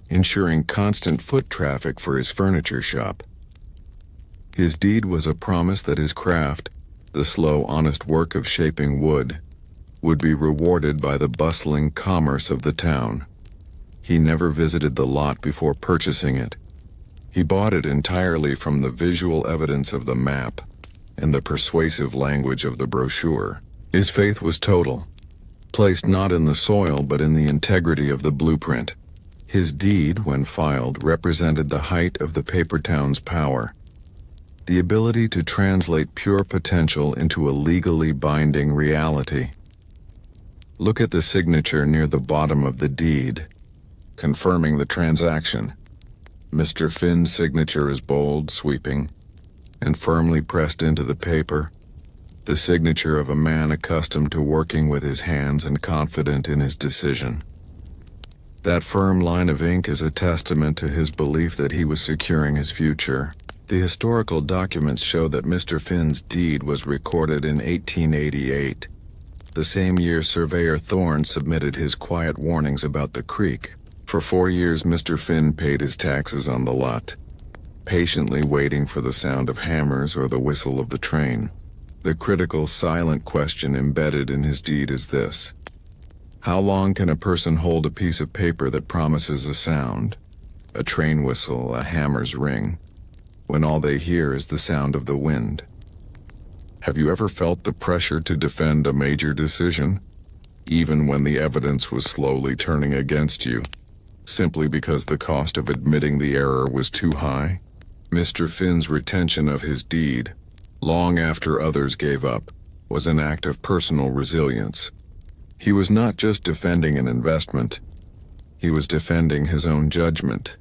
ensuring constant foot traffic for his furniture shop. His deed was a promise that his craft, the slow, honest work of shaping wood, would be rewarded by the bustling commerce of the town. He never visited the lot before purchasing it. He bought it entirely from the visual evidence of the map and the persuasive language of the brochure. His faith was total, placed not in the soil but in the integrity of the blueprint. His deed, when filed, represented the height of the paper town's power. the ability to translate pure potential into a legally binding reality. Look at the signature near the bottom of the deed, confirming the transaction. Mr. Finn's signature is bold, sweeping, and firmly pressed into the paper, the signature of a man accustomed to working with his hands and confident in his decision. That firm line of ink is a testament to his belief that he was securing his future. The historical documents show that Mr. Finn's deed was recorded in 1888, the same year Surveyor Thorne submitted his quiet warnings about the creek. For 4 years, Mr. Finn paid his taxes on the lot, patiently waiting for the sound of hammers or the whistle of the train. The critical, silent question embedded in his deed is this: how long can a person hold a piece of paper that promises a sound, a train whistle, a hammer's ring, when all they hear is the sound of the wind? Have you ever felt the pressure to defend a major decision, even when the evidence was slowly turning against you, simply because the cost of admitting the error was too high? Mr. Finn's retention of his deed, long after others gave up, was an act of personal resilience. He was not just defending an investment, he was defending his own judgment.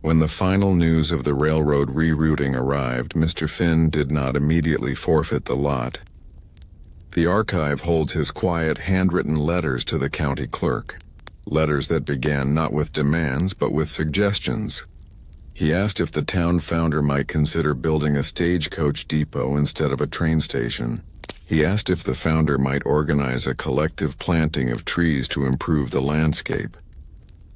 When the final news of the railroad rerouting arrived, Mr. Finn did not immediately forfeit the lot. The archive holds his quiet, handwritten letters to the county clerk, letters that began not with demands but with suggestions. He asked if the town founder might consider building a stagecoach depot instead of a train station. He asked if the founder might organize a collective planting of trees to improve the landscape.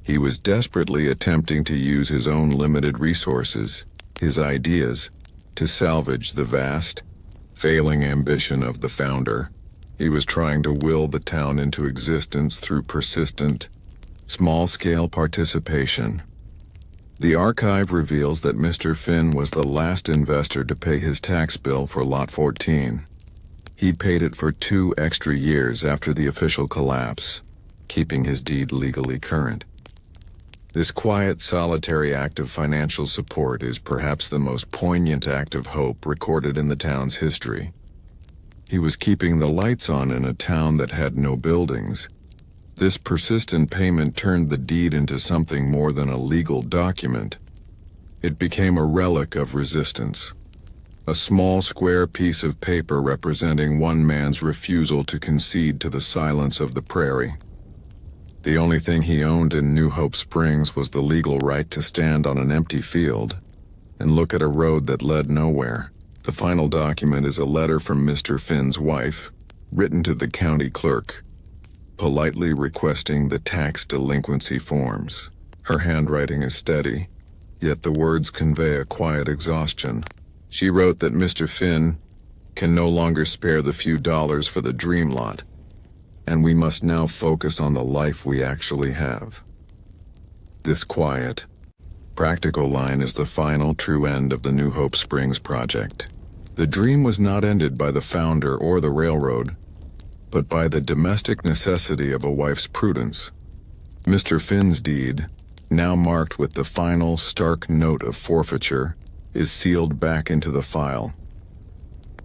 He was desperately attempting to use his own limited resources, his ideas, to salvage the vast, failing ambition of the founder. He was trying to will the town into existence through persistent, small-scale participation. The archive reveals that Mr. Finn was the last investor to pay his tax bill for Lot 14. He paid it for 2 extra years after the official collapse, keeping his deed legally current. This quiet, solitary act of financial support is perhaps the most poignant act of hope recorded in the town's history. He was keeping the lights on in a town that had no buildings. This persistent payment turned the deed into something more than a legal document. It became a relic of resistance, a small square piece of paper representing one man's refusal to concede to the silence of the prairie. The only thing he owned in New Hope Springs was the legal right to stand on an empty field and look at a road that led nowhere. The final document is a letter from Mr. Finn's wife, written to the county clerk, politely requesting the tax delinquency forms. Her handwriting is steady, yet the words convey a quiet exhaustion. She wrote that Mr. Finn can no longer spare the few dollars for the dream lot, and we must now focus on the life we actually have. This quiet, practical line is the final true end of the New Hope Springs project. The dream was not ended by the founder or the railroad, but by the domestic necessity of a wife's prudence. Mr. Finn's deed, now marked with the final stark note of forfeiture, is sealed back into the file.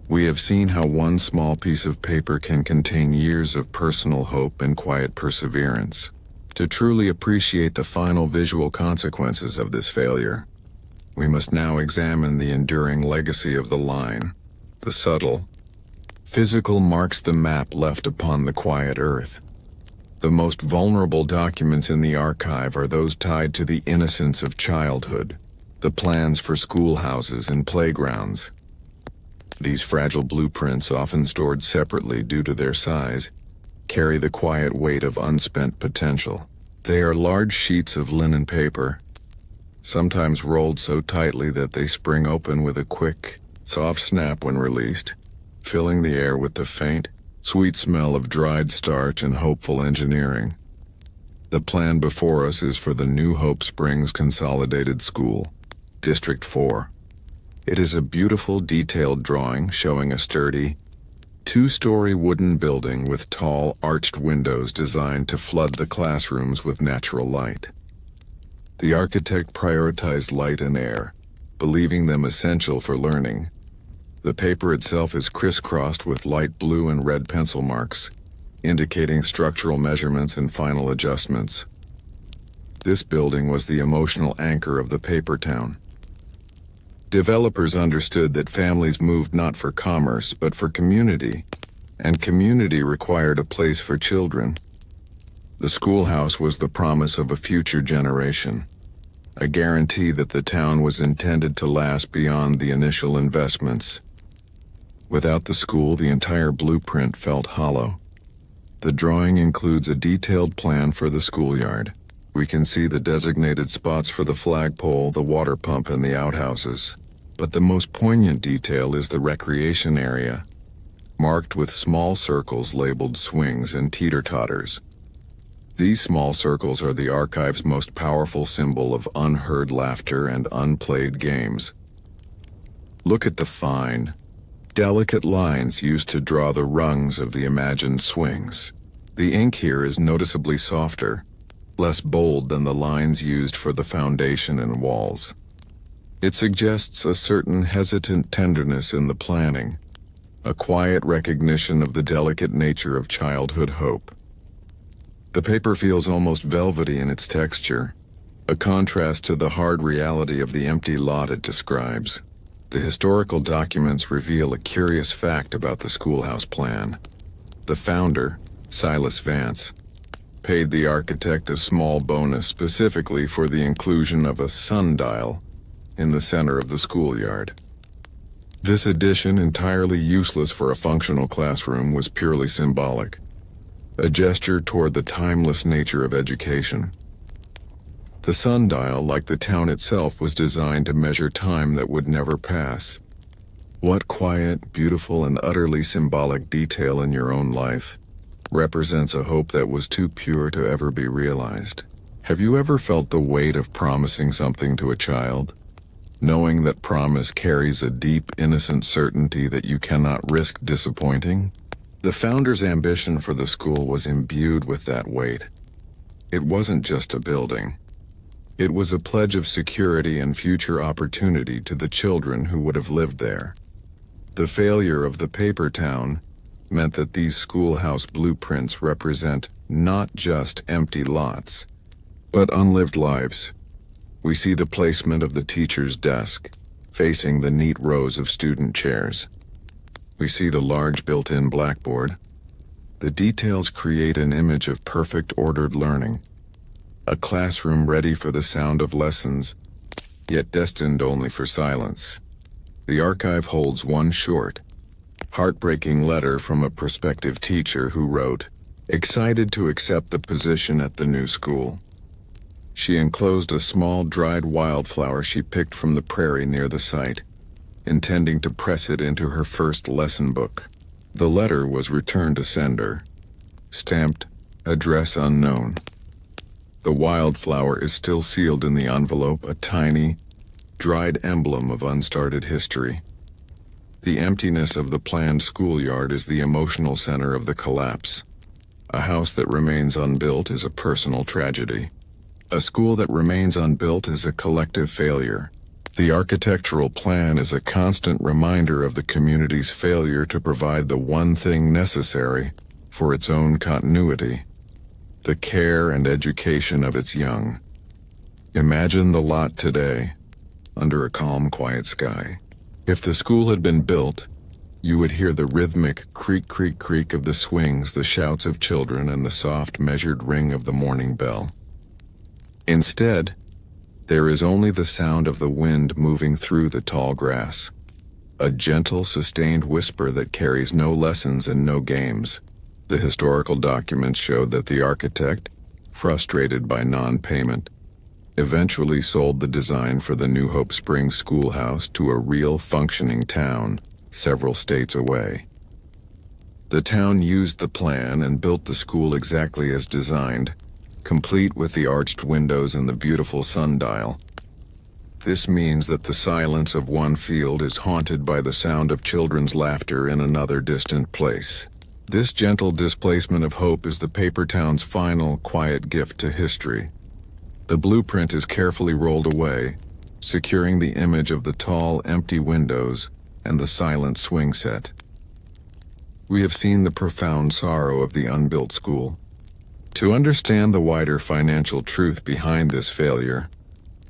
We have seen how one small piece of paper can contain years of personal hope and quiet perseverance. To truly appreciate the final visual consequences of this failure, we must now examine the enduring legacy of the line, the subtle, physical marks, the map left upon the quiet earth. The most vulnerable documents in the archive are those tied to the innocence of childhood, the plans for schoolhouses and playgrounds. These fragile blueprints, often stored separately due to their size, carry the quiet weight of unspent potential. They are large sheets of linen paper, sometimes rolled so tightly that they spring open with a quick, soft snap when released, filling the air with the faint, sweet smell of dried starch and hopeful engineering. The plan before us is for the New Hope Springs Consolidated School, District 4. It is a beautiful, detailed drawing showing a sturdy, 2-story wooden building with tall, arched windows designed to flood the classrooms with natural light. The architect prioritized light and air, believing them essential for learning. The paper itself is crisscrossed with light blue and red pencil marks, indicating structural measurements and final adjustments. This building was the emotional anchor of the paper town. Developers understood that families moved not for commerce but for community, and community required a place for children. The schoolhouse was the promise of a future generation, a guarantee that the town was intended to last beyond the initial investments. Without the school, the entire blueprint felt hollow. The drawing includes a detailed plan for the schoolyard. We can see the designated spots for the flagpole, the water pump, and the outhouses. But the most poignant detail is the recreation area, marked with small circles labeled swings and teeter-totters. These small circles are the archive's most powerful symbol of unheard laughter and unplayed games. Look at the fine, delicate lines used to draw the rungs of the imagined swings. The ink here is noticeably softer, less bold than the lines used for the foundation and walls. It suggests a certain hesitant tenderness in the planning, a quiet recognition of the delicate nature of childhood hope. The paper feels almost velvety in its texture, a contrast to the hard reality of the empty lot it describes. The historical documents reveal a curious fact about the schoolhouse plan. The founder, Silas Vance, paid the architect a small bonus specifically for the inclusion of a sundial in the center of the schoolyard. This addition, entirely useless for a functional classroom, was purely symbolic, a gesture toward the timeless nature of education. The sundial, like the town itself, was designed to measure time that would never pass. What quiet, beautiful, and utterly symbolic detail in your own life represents a hope that was too pure to ever be realized? Have you ever felt the weight of promising something to a child, knowing that promise carries a deep, innocent certainty that you cannot risk disappointing? The founder's ambition for the school was imbued with that weight. It wasn't just a building. It was a pledge of security and future opportunity to the children who would have lived there. The failure of the paper town meant that these schoolhouse blueprints represent not just empty lots, but unlived lives. We see the placement of the teacher's desk, facing the neat rows of student chairs. We see the large built-in blackboard. The details create an image of perfect ordered learning, a classroom ready for the sound of lessons, yet destined only for silence. The archive holds one short, heartbreaking letter from a prospective teacher who wrote, excited to accept the position at the new school. She enclosed a small dried wildflower she picked from the prairie near the site, intending to press it into her first lesson book. The letter was returned to sender, stamped, address unknown. The wildflower is still sealed in the envelope, a tiny, dried emblem of unstarted history. The emptiness of the planned schoolyard is the emotional center of the collapse. A house that remains unbuilt is a personal tragedy. A school that remains unbuilt is a collective failure. The architectural plan is a constant reminder of the community's failure to provide the one thing necessary for its own continuity: the care and education of its young. Imagine the lot today, under a calm, quiet sky. If the school had been built, you would hear the rhythmic creak, creak, creak of the swings, the shouts of children, and the soft, measured ring of the morning bell. Instead, there is only the sound of the wind moving through the tall grass, a gentle, sustained whisper that carries no lessons and no games. The historical documents showed that the architect, frustrated by non-payment, eventually sold the design for the New Hope Springs schoolhouse to a real functioning town several states away. The town used the plan and built the school exactly as designed, complete with the arched windows and the beautiful sundial. This means that the silence of one field is haunted by the sound of children's laughter in another distant place. This gentle displacement of hope is the paper town's final, quiet gift to history. The blueprint is carefully rolled away, securing the image of the tall, empty windows and the silent swing set. We have seen the profound sorrow of the unbuilt school. To understand the wider financial truth behind this failure,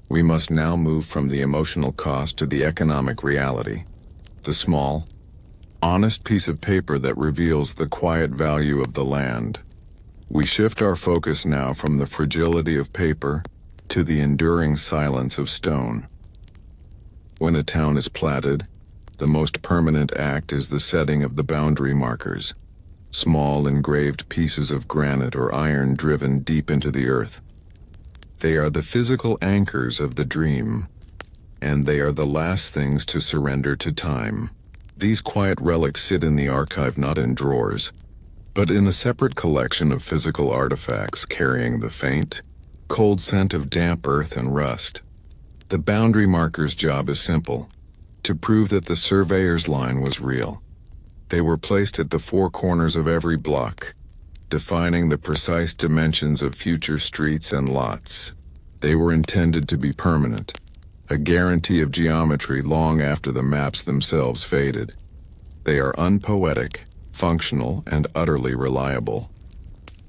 we must now move from the emotional cost to the economic reality. The small, honest piece of paper that reveals the quiet value of the land. We shift our focus now from the fragility of paper to the enduring silence of stone. When a town is platted, the most permanent act is the setting of the boundary markers, small engraved pieces of granite or iron driven deep into the earth. They are the physical anchors of the dream, and they are the last things to surrender to time. These quiet relics sit in the archive not in drawers, but in a separate collection of physical artifacts carrying the faint, cold scent of damp earth and rust. The boundary marker's job is simple: to prove that the surveyor's line was real. They were placed at the four corners of every block, defining the precise dimensions of future streets and lots. They were intended to be permanent, a guarantee of geometry long after the maps themselves faded. They are unpoetic, functional, and utterly reliable.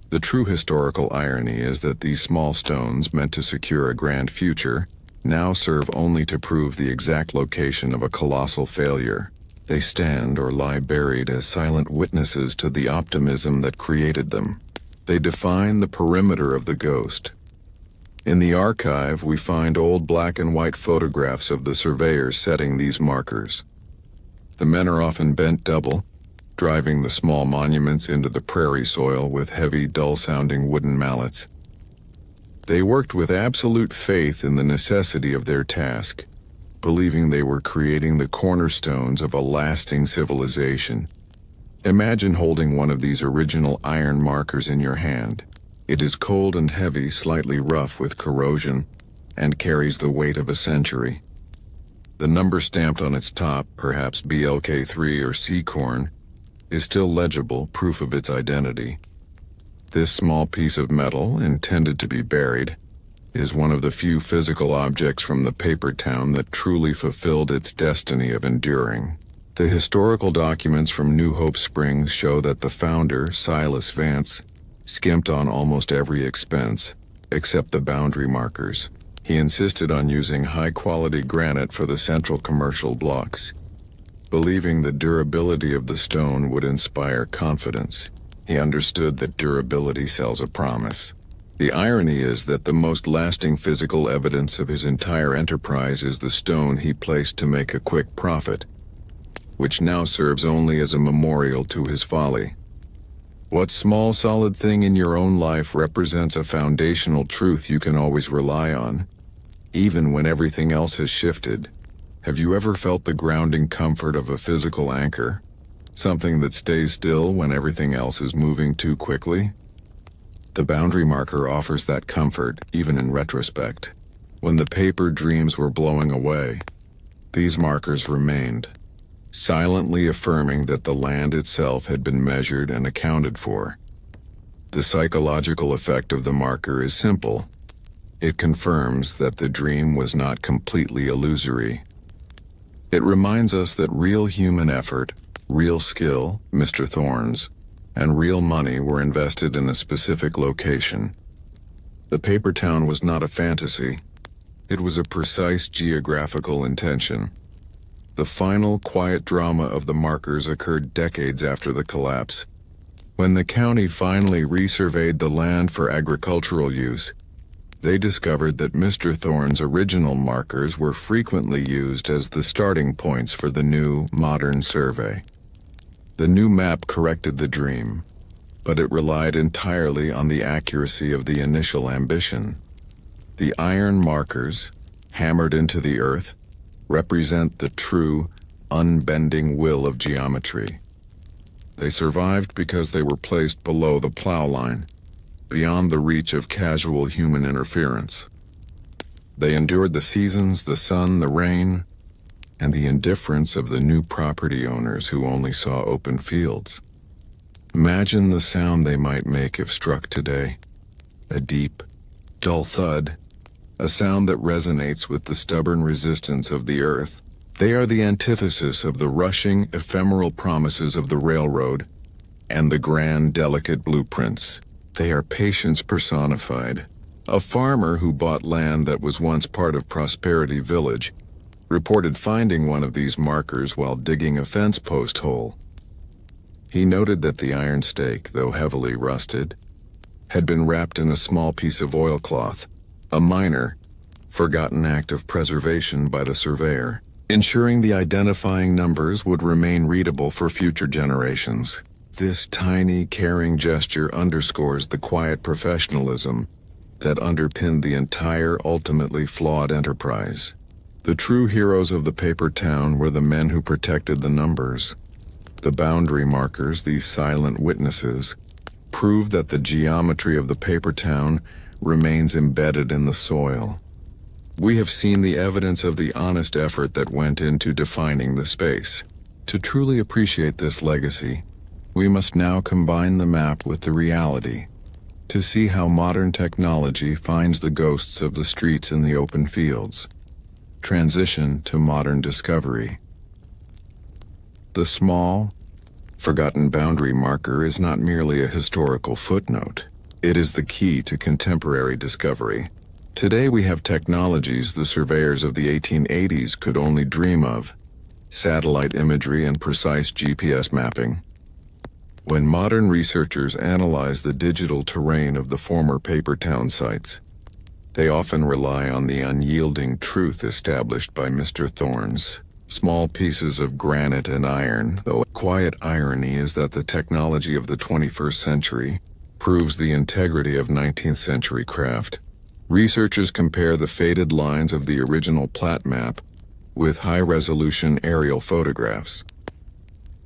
The true historical irony is that these small stones meant to secure a grand future now serve only to prove the exact location of a colossal failure. They stand or lie buried as silent witnesses to the optimism that created them. They define the perimeter of the ghost. In the archive, we find old black and white photographs of the surveyors setting these markers. The men are often bent double, driving the small monuments into the prairie soil with heavy, dull-sounding wooden mallets. They worked with absolute faith in the necessity of their task, believing they were creating the cornerstones of a lasting civilization. Imagine holding one of these original iron markers in your hand. It is cold and heavy, slightly rough with corrosion, and carries the weight of a century. The number stamped on its top, perhaps BLK3 or C-corn, is still legible, proof of its identity. This small piece of metal, intended to be buried, is one of the few physical objects from the paper town that truly fulfilled its destiny of enduring. The historical documents from New Hope Springs show that the founder, Silas Vance, skimped on almost every expense, except the boundary markers. He insisted on using high-quality granite for the central commercial blocks, believing the durability of the stone would inspire confidence. He understood that durability sells a promise. The irony is that the most lasting physical evidence of his entire enterprise is the stone he placed to make a quick profit, which now serves only as a memorial to his folly. What small solid thing in your own life represents a foundational truth you can always rely on, even when everything else has shifted? Have you ever felt the grounding comfort of a physical anchor? Something that stays still when everything else is moving too quickly? The boundary marker offers that comfort, even in retrospect. When the paper dreams were blowing away, these markers remained, silently affirming that the land itself had been measured and accounted for. The psychological effect of the marker is simple. It confirms that the dream was not completely illusory. It reminds us that real human effort, real skill, Mr. Thorns, and real money were invested in a specific location. The paper town was not a fantasy. It was a precise geographical intention. The final quiet drama of the markers occurred decades after the collapse. When the county finally resurveyed the land for agricultural use, they discovered that Mr. Thorne's original markers were frequently used as the starting points for the new, modern survey. The new map corrected the dream, but it relied entirely on the accuracy of the initial ambition. The iron markers, hammered into the earth, represent the true, unbending will of geometry. They survived because they were placed below the plow line, beyond the reach of casual human interference. They endured the seasons, the sun, the rain, and the indifference of the new property owners who only saw open fields. Imagine the sound they might make if struck today. A deep, dull thud, a sound that resonates with the stubborn resistance of the earth. They are the antithesis of the rushing, ephemeral promises of the railroad and the grand, delicate blueprints. They are patience personified. A farmer who bought land that was once part of Prosperity Village reported finding one of these markers while digging a fence post hole. He noted that the iron stake, though heavily rusted, had been wrapped in a small piece of oilcloth, a minor, forgotten act of preservation by the surveyor, ensuring the identifying numbers would remain readable for future generations. This tiny, caring gesture underscores the quiet professionalism that underpinned the entire ultimately flawed enterprise. The true heroes of the paper town were the men who protected the numbers. The boundary markers, these silent witnesses, prove that the geometry of the paper town remains embedded in the soil. We have seen the evidence of the honest effort that went into defining the space. To truly appreciate this legacy, we must now combine the map with the reality, to see how modern technology finds the ghosts of the streets in the open fields. Transition to modern discovery. The small, forgotten boundary marker is not merely a historical footnote. It is the key to contemporary discovery. Today we have technologies the surveyors of the 1880s could only dream of: satellite imagery and precise GPS mapping. When modern researchers analyze the digital terrain of the former paper town sites, they often rely on the unyielding truth established by Mr. Thorne's small pieces of granite and iron, though a quiet irony is that the technology of the 21st century proves the integrity of 19th century craft. Researchers compare the faded lines of the original plat map with high-resolution aerial photographs.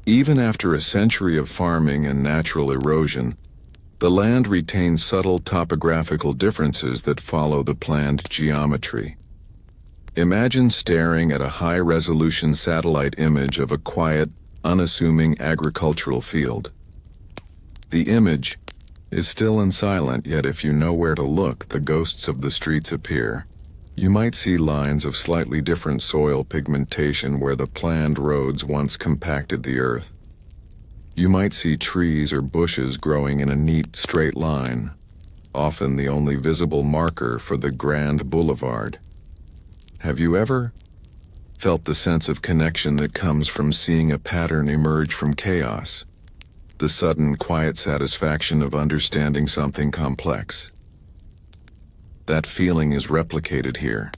Even after a century of farming and natural erosion, the land retains subtle topographical differences that follow the planned geometry. Imagine staring at a high-resolution satellite image of a quiet, unassuming agricultural field. The image is still and silent, yet if you know where to look, the ghosts of the streets appear. You might see lines of slightly different soil pigmentation where the planned roads once compacted the earth. You might see trees or bushes growing in a neat, straight line, often the only visible marker for the grand boulevard. Have you ever felt the sense of connection that comes from seeing a pattern emerge from chaos? The sudden, quiet satisfaction of understanding something complex. That feeling is replicated here.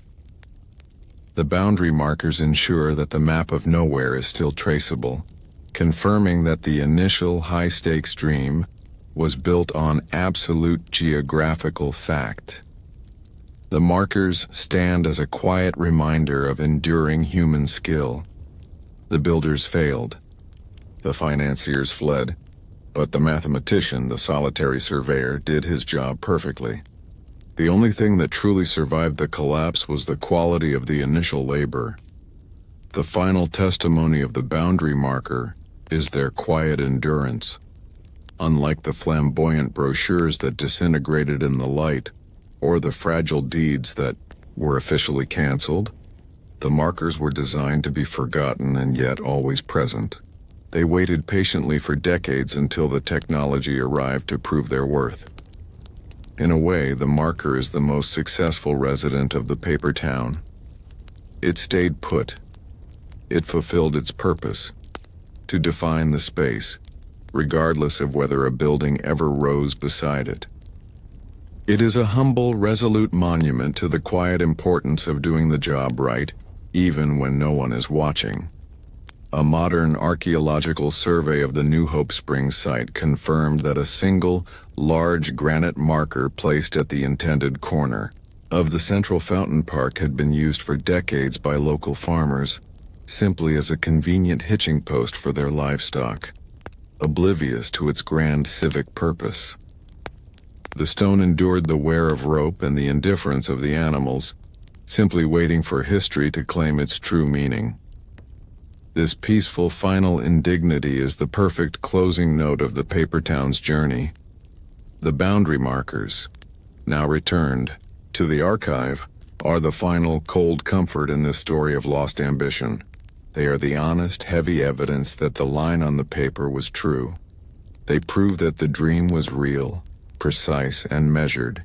The boundary markers ensure that the map of nowhere is still traceable, confirming that the initial high-stakes dream was built on absolute geographical fact. The markers stand as a quiet reminder of enduring human skill. The builders failed. The financiers fled. But the mathematician, the solitary surveyor, did his job perfectly. The only thing that truly survived the collapse was the quality of the initial labor. The final testimony of the boundary marker is their quiet endurance. Unlike the flamboyant brochures that disintegrated in the light, or the fragile deeds that were officially canceled, the markers were designed to be forgotten and yet always present. They waited patiently for decades until the technology arrived to prove their worth. In a way, the marker is the most successful resident of the paper town. It stayed put. It fulfilled its purpose, to define the space, regardless of whether a building ever rose beside it. It is a humble, resolute monument to the quiet importance of doing the job right, even when no one is watching. A modern archaeological survey of the New Hope Springs site confirmed that a single, large granite marker placed at the intended corner of the central fountain park had been used for decades by local farmers, simply as a convenient hitching post for their livestock, oblivious to its grand civic purpose. The stone endured the wear of rope and the indifference of the animals, simply waiting for history to claim its true meaning. This peaceful final indignity is the perfect closing note of the paper town's journey. The boundary markers, now returned to the archive, are the final cold comfort in this story of lost ambition. They are the honest, heavy evidence that the line on the paper was true. They prove that the dream was real, precise, and measured,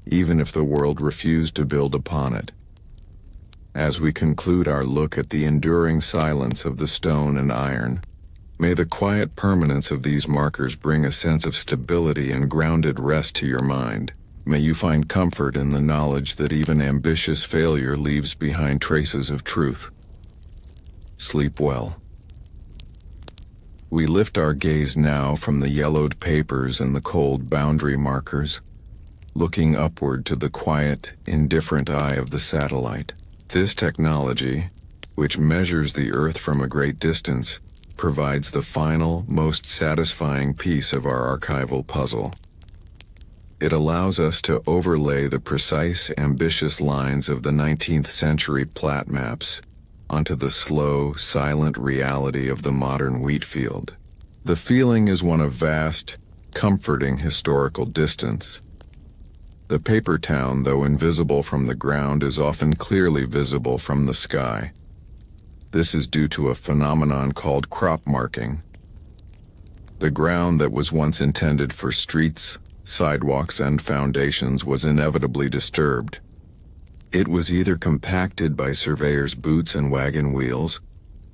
even if the world refused to build upon it. As we conclude our look at the enduring silence of the stone and iron, may the quiet permanence of these markers bring a sense of stability and grounded rest to your mind. May you find comfort in the knowledge that even ambitious failure leaves behind traces of truth. Sleep well. We lift our gaze now from the yellowed papers and the cold boundary markers, looking upward to the quiet, indifferent eye of the satellite. This technology, which measures the Earth from a great distance, provides the final, most satisfying piece of our archival puzzle. It allows us to overlay the precise, ambitious lines of the 19th century plat maps onto the slow, silent reality of the modern wheat field. The feeling is one of vast, comforting historical distance. The paper town, though invisible from the ground, is often clearly visible from the sky. This is due to a phenomenon called crop marking. The ground that was once intended for streets, sidewalks, and foundations was inevitably disturbed. It was either compacted by surveyors' boots and wagon wheels,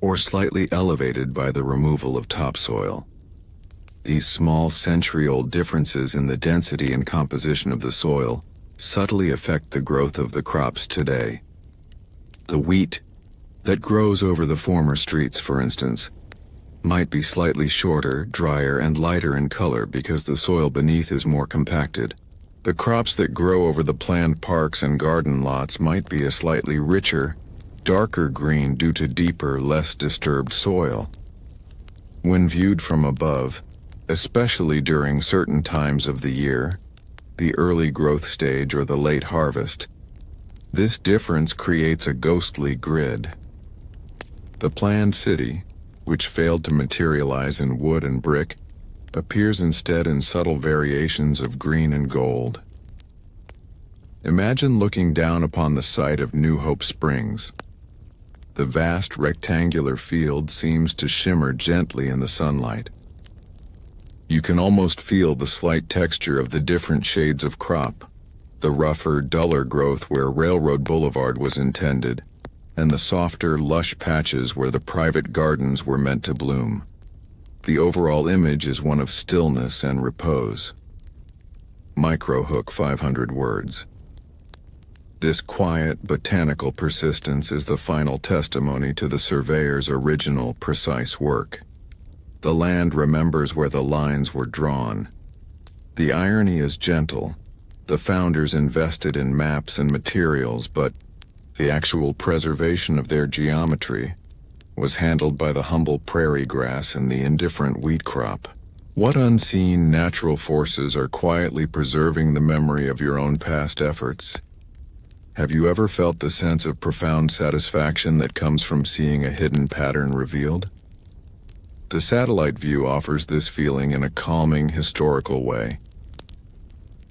or slightly elevated by the removal of topsoil. These small century-old differences in the density and composition of the soil subtly affect the growth of the crops today. The wheat that grows over the former streets, for instance, might be slightly shorter, drier, and lighter in color because the soil beneath is more compacted. The crops that grow over the planned parks and garden lots might be a slightly richer, darker green due to deeper, less disturbed soil. When viewed from above, especially during certain times of the year, the early growth stage or the late harvest, this difference creates a ghostly grid. The planned city, which failed to materialize in wood and brick, appears instead in subtle variations of green and gold. Imagine looking down upon the site of New Hope Springs. The vast rectangular field seems to shimmer gently in the sunlight. You can almost feel the slight texture of the different shades of crop, the rougher, duller growth where Railroad Boulevard was intended, and the softer, lush patches where the private gardens were meant to bloom. The overall image is one of stillness and repose. Microhook 500 words. This quiet, botanical persistence is the final testimony to the surveyor's original, precise work. The land remembers where the lines were drawn. The irony is gentle. The founders invested in maps and materials, but the actual preservation of their geometry was handled by the humble prairie grass and the indifferent wheat crop. What unseen natural forces are quietly preserving the memory of your own past efforts? Have you ever felt the sense of profound satisfaction that comes from seeing a hidden pattern revealed? The satellite view offers this feeling in a calming, historical way.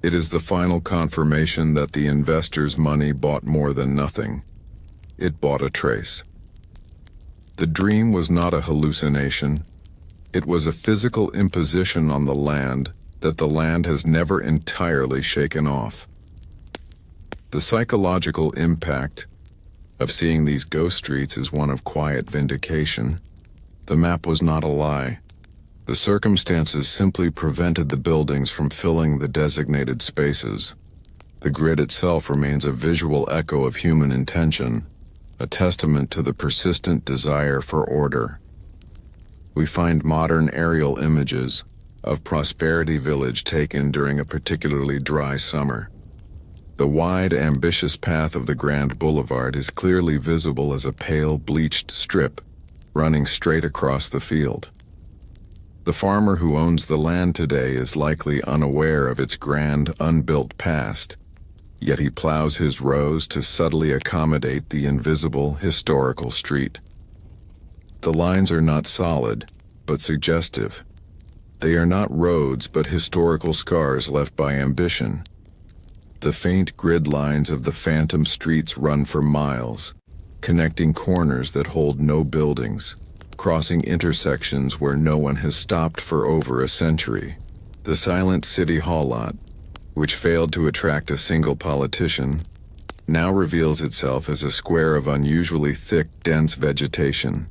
It is the final confirmation that the investor's money bought more than nothing. It bought a trace. The dream was not a hallucination. It was a physical imposition on the land that the land has never entirely shaken off. The psychological impact of seeing these ghost streets is one of quiet vindication. The map was not a lie. The circumstances simply prevented the buildings from filling the designated spaces. The grid itself remains a visual echo of human intention, a testament to the persistent desire for order. We find modern aerial images of Prosperity Village taken during a particularly dry summer. The wide, ambitious path of the Grand Boulevard is clearly visible as a pale, bleached strip running straight across the field. The farmer who owns the land today is likely unaware of its grand, unbuilt past, yet he plows his rows to subtly accommodate the invisible, historical street. The lines are not solid, but suggestive. They are not roads, but historical scars left by ambition. The faint grid lines of the phantom streets run for miles, connecting corners that hold no buildings, crossing intersections where no one has stopped for over a century. The silent city hall lot, which failed to attract a single politician, now reveals itself as a square of unusually thick, dense vegetation,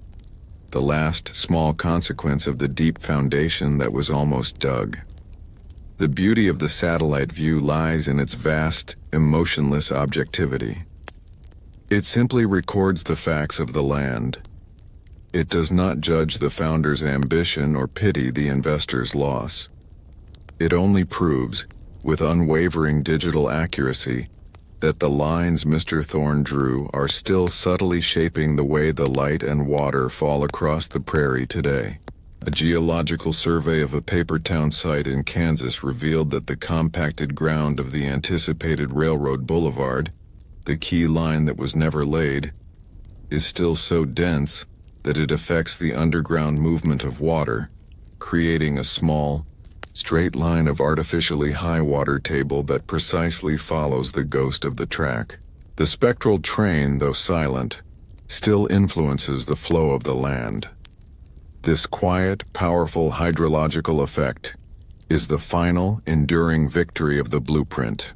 the last small consequence of the deep foundation that was almost dug. The beauty of the satellite view lies in its vast, emotionless objectivity. It simply records the facts of the land. It does not judge the founder's ambition or pity the investor's loss. It only proves, with unwavering digital accuracy, that the lines Mr. Thorne drew are still subtly shaping the way the light and water fall across the prairie today. A geological survey of a paper town site in Kansas revealed that the compacted ground of the anticipated railroad boulevard, the key line that was never laid, is still so dense that it affects the underground movement of water, creating a small, straight line of artificially high water table that precisely follows the ghost of the track. The spectral train, though silent, still influences the flow of the land. This quiet, powerful hydrological effect is the final, enduring victory of the blueprint.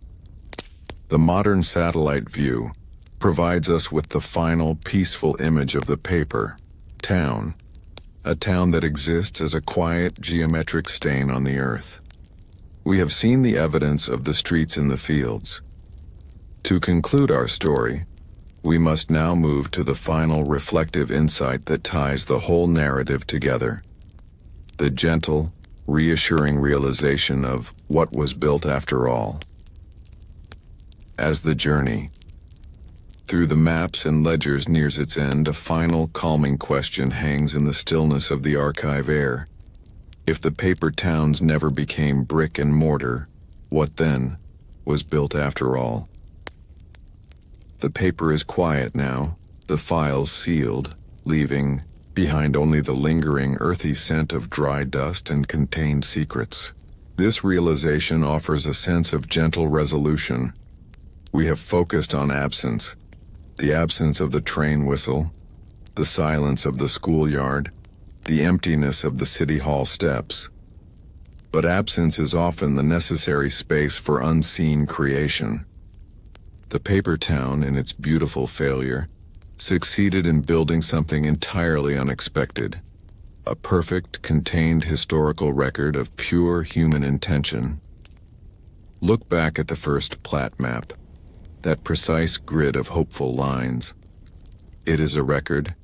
The modern satellite view provides us with the final, peaceful image of the paper town, a town that exists as a quiet, geometric stain on the earth. We have seen the evidence of the streets in the fields. To conclude our story, we must now move to the final reflective insight that ties the whole narrative together. The gentle, reassuring realization of what was built after all. As the journey through the maps and ledgers nears its end, a final calming question hangs in the stillness of the archive air. If the paper towns never became brick and mortar, what then was built after all? The paper is quiet now, the files sealed, leaving behind only the lingering earthy scent of dry dust and contained secrets. This realization offers a sense of gentle resolution. We have focused on absence, the absence of the train whistle, the silence of the schoolyard, the emptiness of the city hall steps. But absence is often the necessary space for unseen creation. The paper town, in its beautiful failure, succeeded in building something entirely unexpected, a perfect, contained historical record of pure human intention. Look back at the first plat map, that precise grid of hopeful lines. It is a record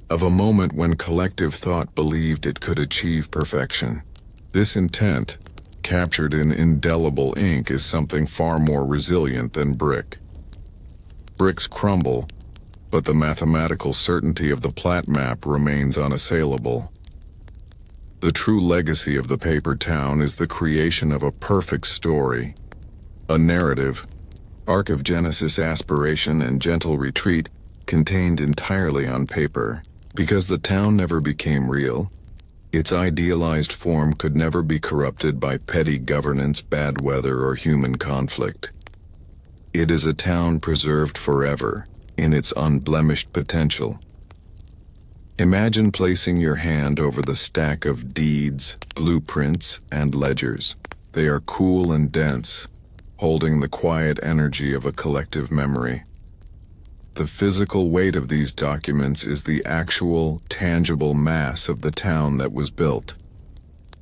of a moment when collective thought believed it could achieve perfection. This intent, captured in indelible ink, is something far more resilient than brick. Bricks crumble, but the mathematical certainty of the plat map remains unassailable. The true legacy of the paper town is the creation of a perfect story, a narrative, arc of genesis, aspiration, and gentle retreat, contained entirely on paper. Because the town never became real, its idealized form could never be corrupted by petty governance, bad weather, or human conflict. It is a town preserved forever in its unblemished potential. Imagine placing your hand over the stack of deeds, blueprints, and ledgers. They are cool and dense, holding the quiet energy of a collective memory. The physical weight of these documents is the actual, tangible mass of the town that was built.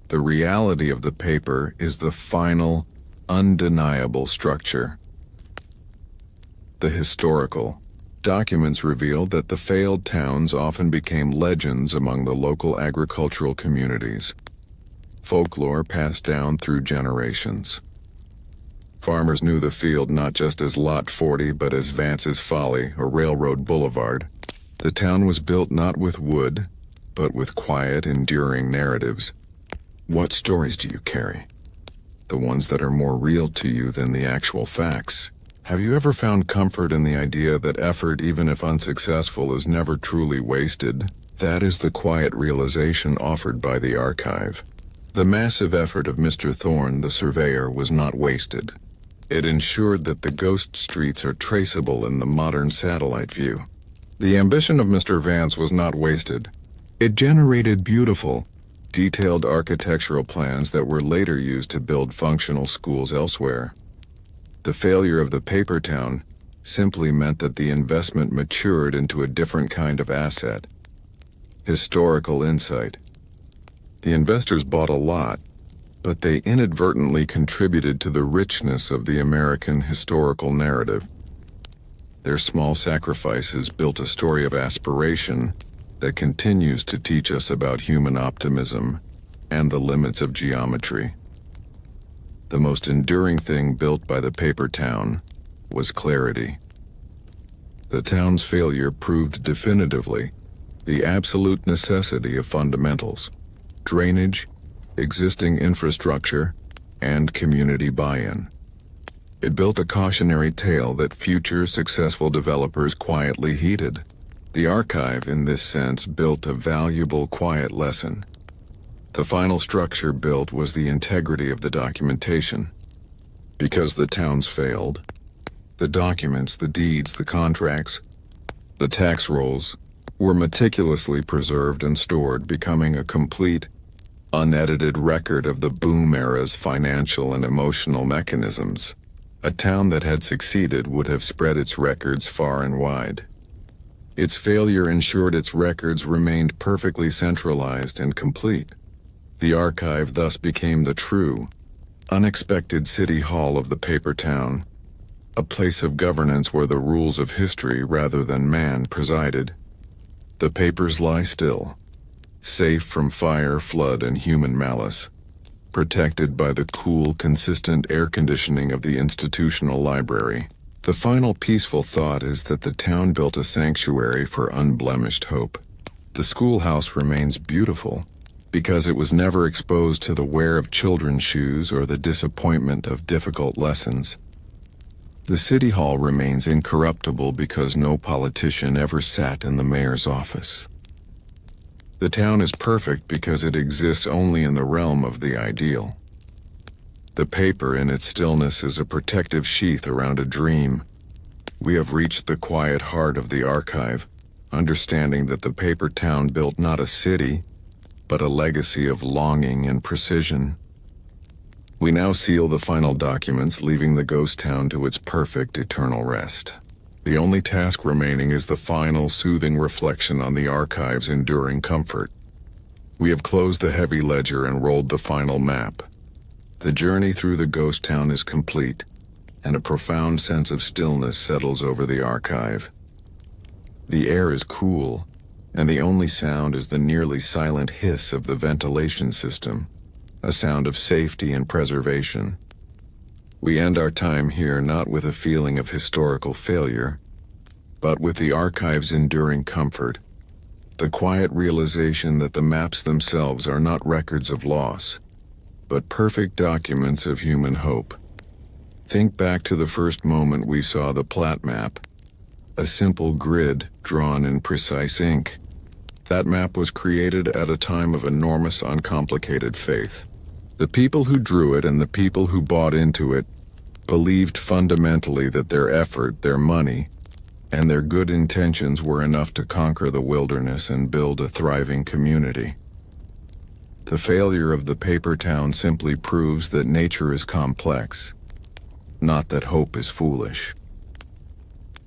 The reality of the paper is the final, undeniable structure. The historical documents reveal that the failed towns often became legends among the local agricultural communities, folklore passed down through generations. Farmers knew the field not just as Lot 40 but as Vance's Folly or Railroad Boulevard. The town was built not with wood, but with quiet, enduring narratives. What stories do you carry? The ones that are more real to you than the actual facts. Have you ever found comfort in the idea that effort, even if unsuccessful, is never truly wasted? That is the quiet realization offered by the archive. The massive effort of Mr. Thorne, the surveyor, was not wasted. It ensured that the ghost streets are traceable in the modern satellite view. The ambition of Mr. Vance was not wasted. It generated beautiful, detailed architectural plans that were later used to build functional schools elsewhere. The failure of the paper town simply meant that the investment matured into a different kind of asset: historical insight. The investors bought a lot, but they inadvertently contributed to the richness of the American historical narrative. Their small sacrifices built a story of aspiration that continues to teach us about human optimism and the limits of geometry. The most enduring thing built by the paper town was clarity. The town's failure proved definitively the absolute necessity of fundamentals: drainage, existing infrastructure, and community buy-in. It built a cautionary tale that future successful developers quietly heeded. The archive, in this sense, built a valuable quiet lesson. The final structure built was the integrity of the documentation. Because the towns failed, the documents, the deeds, the contracts, the tax rolls were meticulously preserved and stored, becoming a complete, unedited record of the boom era's financial and emotional mechanisms. A town that had succeeded would have spread its records far and wide. Its failure ensured its records remained perfectly centralized and complete. The archive thus became the true, unexpected city hall of the paper town, a place of governance where the rules of history rather than man presided. The papers lie still, safe from fire, flood, and human malice, protected by the cool, consistent air conditioning of the institutional library. The final peaceful thought is that the town built a sanctuary for unblemished hope. The schoolhouse remains beautiful because it was never exposed to the wear of children's shoes or the disappointment of difficult lessons. The city hall remains incorruptible because no politician ever sat in the mayor's office. The town is perfect because it exists only in the realm of the ideal. The paper in its stillness is a protective sheath around a dream. We have reached the quiet heart of the archive, understanding that the paper town built not a city, but a legacy of longing and precision. We now seal the final documents, leaving the ghost town to its perfect eternal rest. The only task remaining is the final soothing reflection on the archive's enduring comfort. We have closed the heavy ledger and rolled the final map. The journey through the ghost town is complete, and a profound sense of stillness settles over the archive. The air is cool, and the only sound is the nearly silent hiss of the ventilation system, a sound of safety and preservation. We end our time here not with a feeling of historical failure, but with the archive's enduring comfort, the quiet realization that the maps themselves are not records of loss, but perfect documents of human hope. Think back to the first moment we saw the plat map, a simple grid drawn in precise ink. That map was created at a time of enormous, uncomplicated faith. The people who drew it and the people who bought into it believed fundamentally that their effort, their money, and their good intentions were enough to conquer the wilderness and build a thriving community. The failure of the paper town simply proves that nature is complex, not that hope is foolish.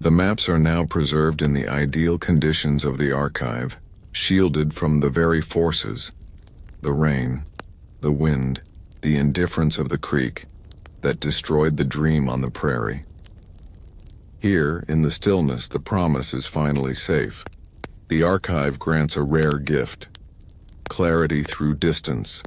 The maps are now preserved in the ideal conditions of the archive, shielded from the very forces, the rain, the wind, the indifference of the creek, that destroyed the dream on the prairie. Here, in the stillness, the promise is finally safe. The archive grants a rare gift: clarity through distance.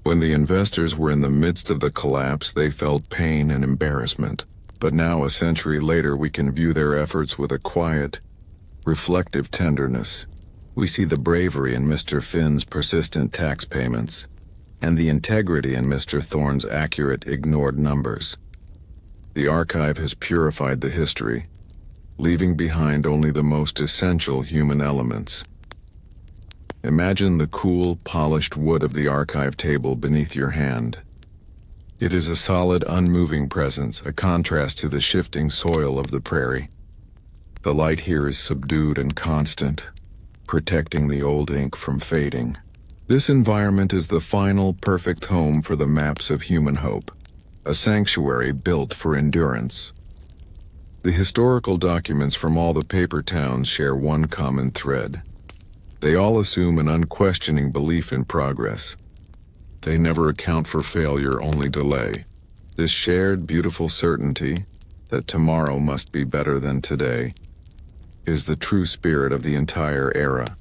When the investors were in the midst of the collapse, they felt pain and embarrassment. But now, a century later, we can view their efforts with a quiet, reflective tenderness. We see the bravery in Mr. Finn's persistent tax payments, and the integrity in Mr. Thorne's accurate, ignored numbers. The archive has purified the history, leaving behind only the most essential human elements. Imagine the cool, polished wood of the archive table beneath your hand. It is a solid, unmoving presence, a contrast to the shifting soil of the prairie. The light here is subdued and constant, protecting the old ink from fading. This environment is the final, perfect home for the maps of human hope, a sanctuary built for endurance. The historical documents from all the paper towns share one common thread. They all assume an unquestioning belief in progress. They never account for failure, only delay. This shared, beautiful certainty that tomorrow must be better than today is the true spirit of the entire era.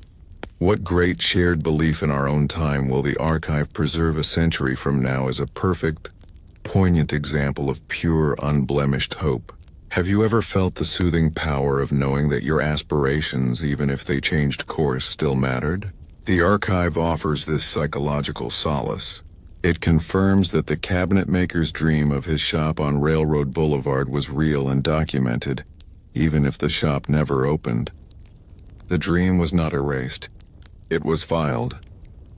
What great shared belief in our own time will the archive preserve a century from now as a perfect, poignant example of pure, unblemished hope? Have you ever felt the soothing power of knowing that your aspirations, even if they changed course, still mattered? The archive offers this psychological solace. It confirms that the cabinet maker's dream of his shop on Railroad Boulevard was real and documented, even if the shop never opened. The dream was not erased. It was filed.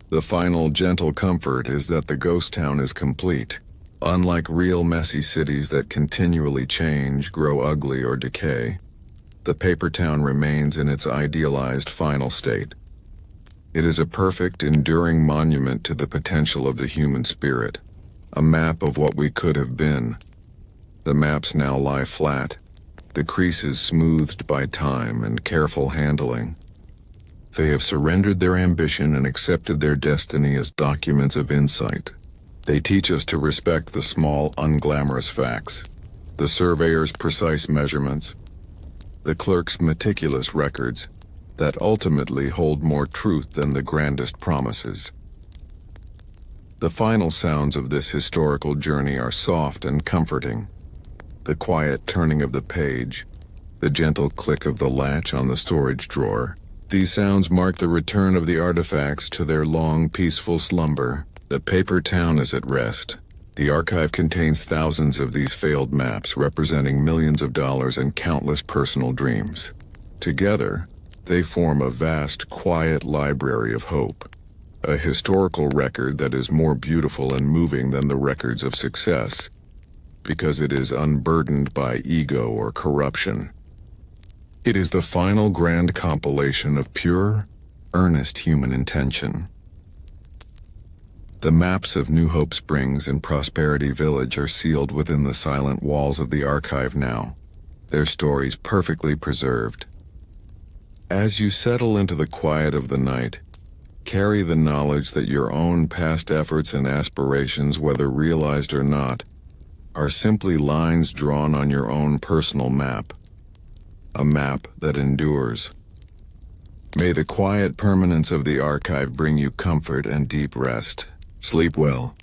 The final gentle comfort is that the ghost town is complete. Unlike real messy cities that continually change, grow ugly, or decay, the paper town remains in its idealized final state. It is a perfect, enduring monument to the potential of the human spirit, a map of what we could have been. The maps now lie flat, the creases smoothed by time and careful handling. They have surrendered their ambition and accepted their destiny as documents of insight. They teach us to respect the small, unglamorous facts, the surveyor's precise measurements, the clerk's meticulous records that ultimately hold more truth than the grandest promises. The final sounds of this historical journey are soft and comforting. The quiet turning of the page, the gentle click of the latch on the storage drawer. These sounds mark the return of the artifacts to their long, peaceful slumber. The paper town is at rest. The archive contains thousands of these failed maps representing millions of dollars and countless personal dreams. Together, they form a vast, quiet library of hope, a historical record that is more beautiful and moving than the records of success, because it is unburdened by ego or corruption. It is the final grand compilation of pure, earnest human intention. The maps of New Hope Springs and Prosperity Village are sealed within the silent walls of the archive now, their stories perfectly preserved. As you settle into the quiet of the night, carry the knowledge that your own past efforts and aspirations, whether realized or not, are simply lines drawn on your own personal map, a map that endures. May the quiet permanence of the archive bring you comfort and deep rest. Sleep well.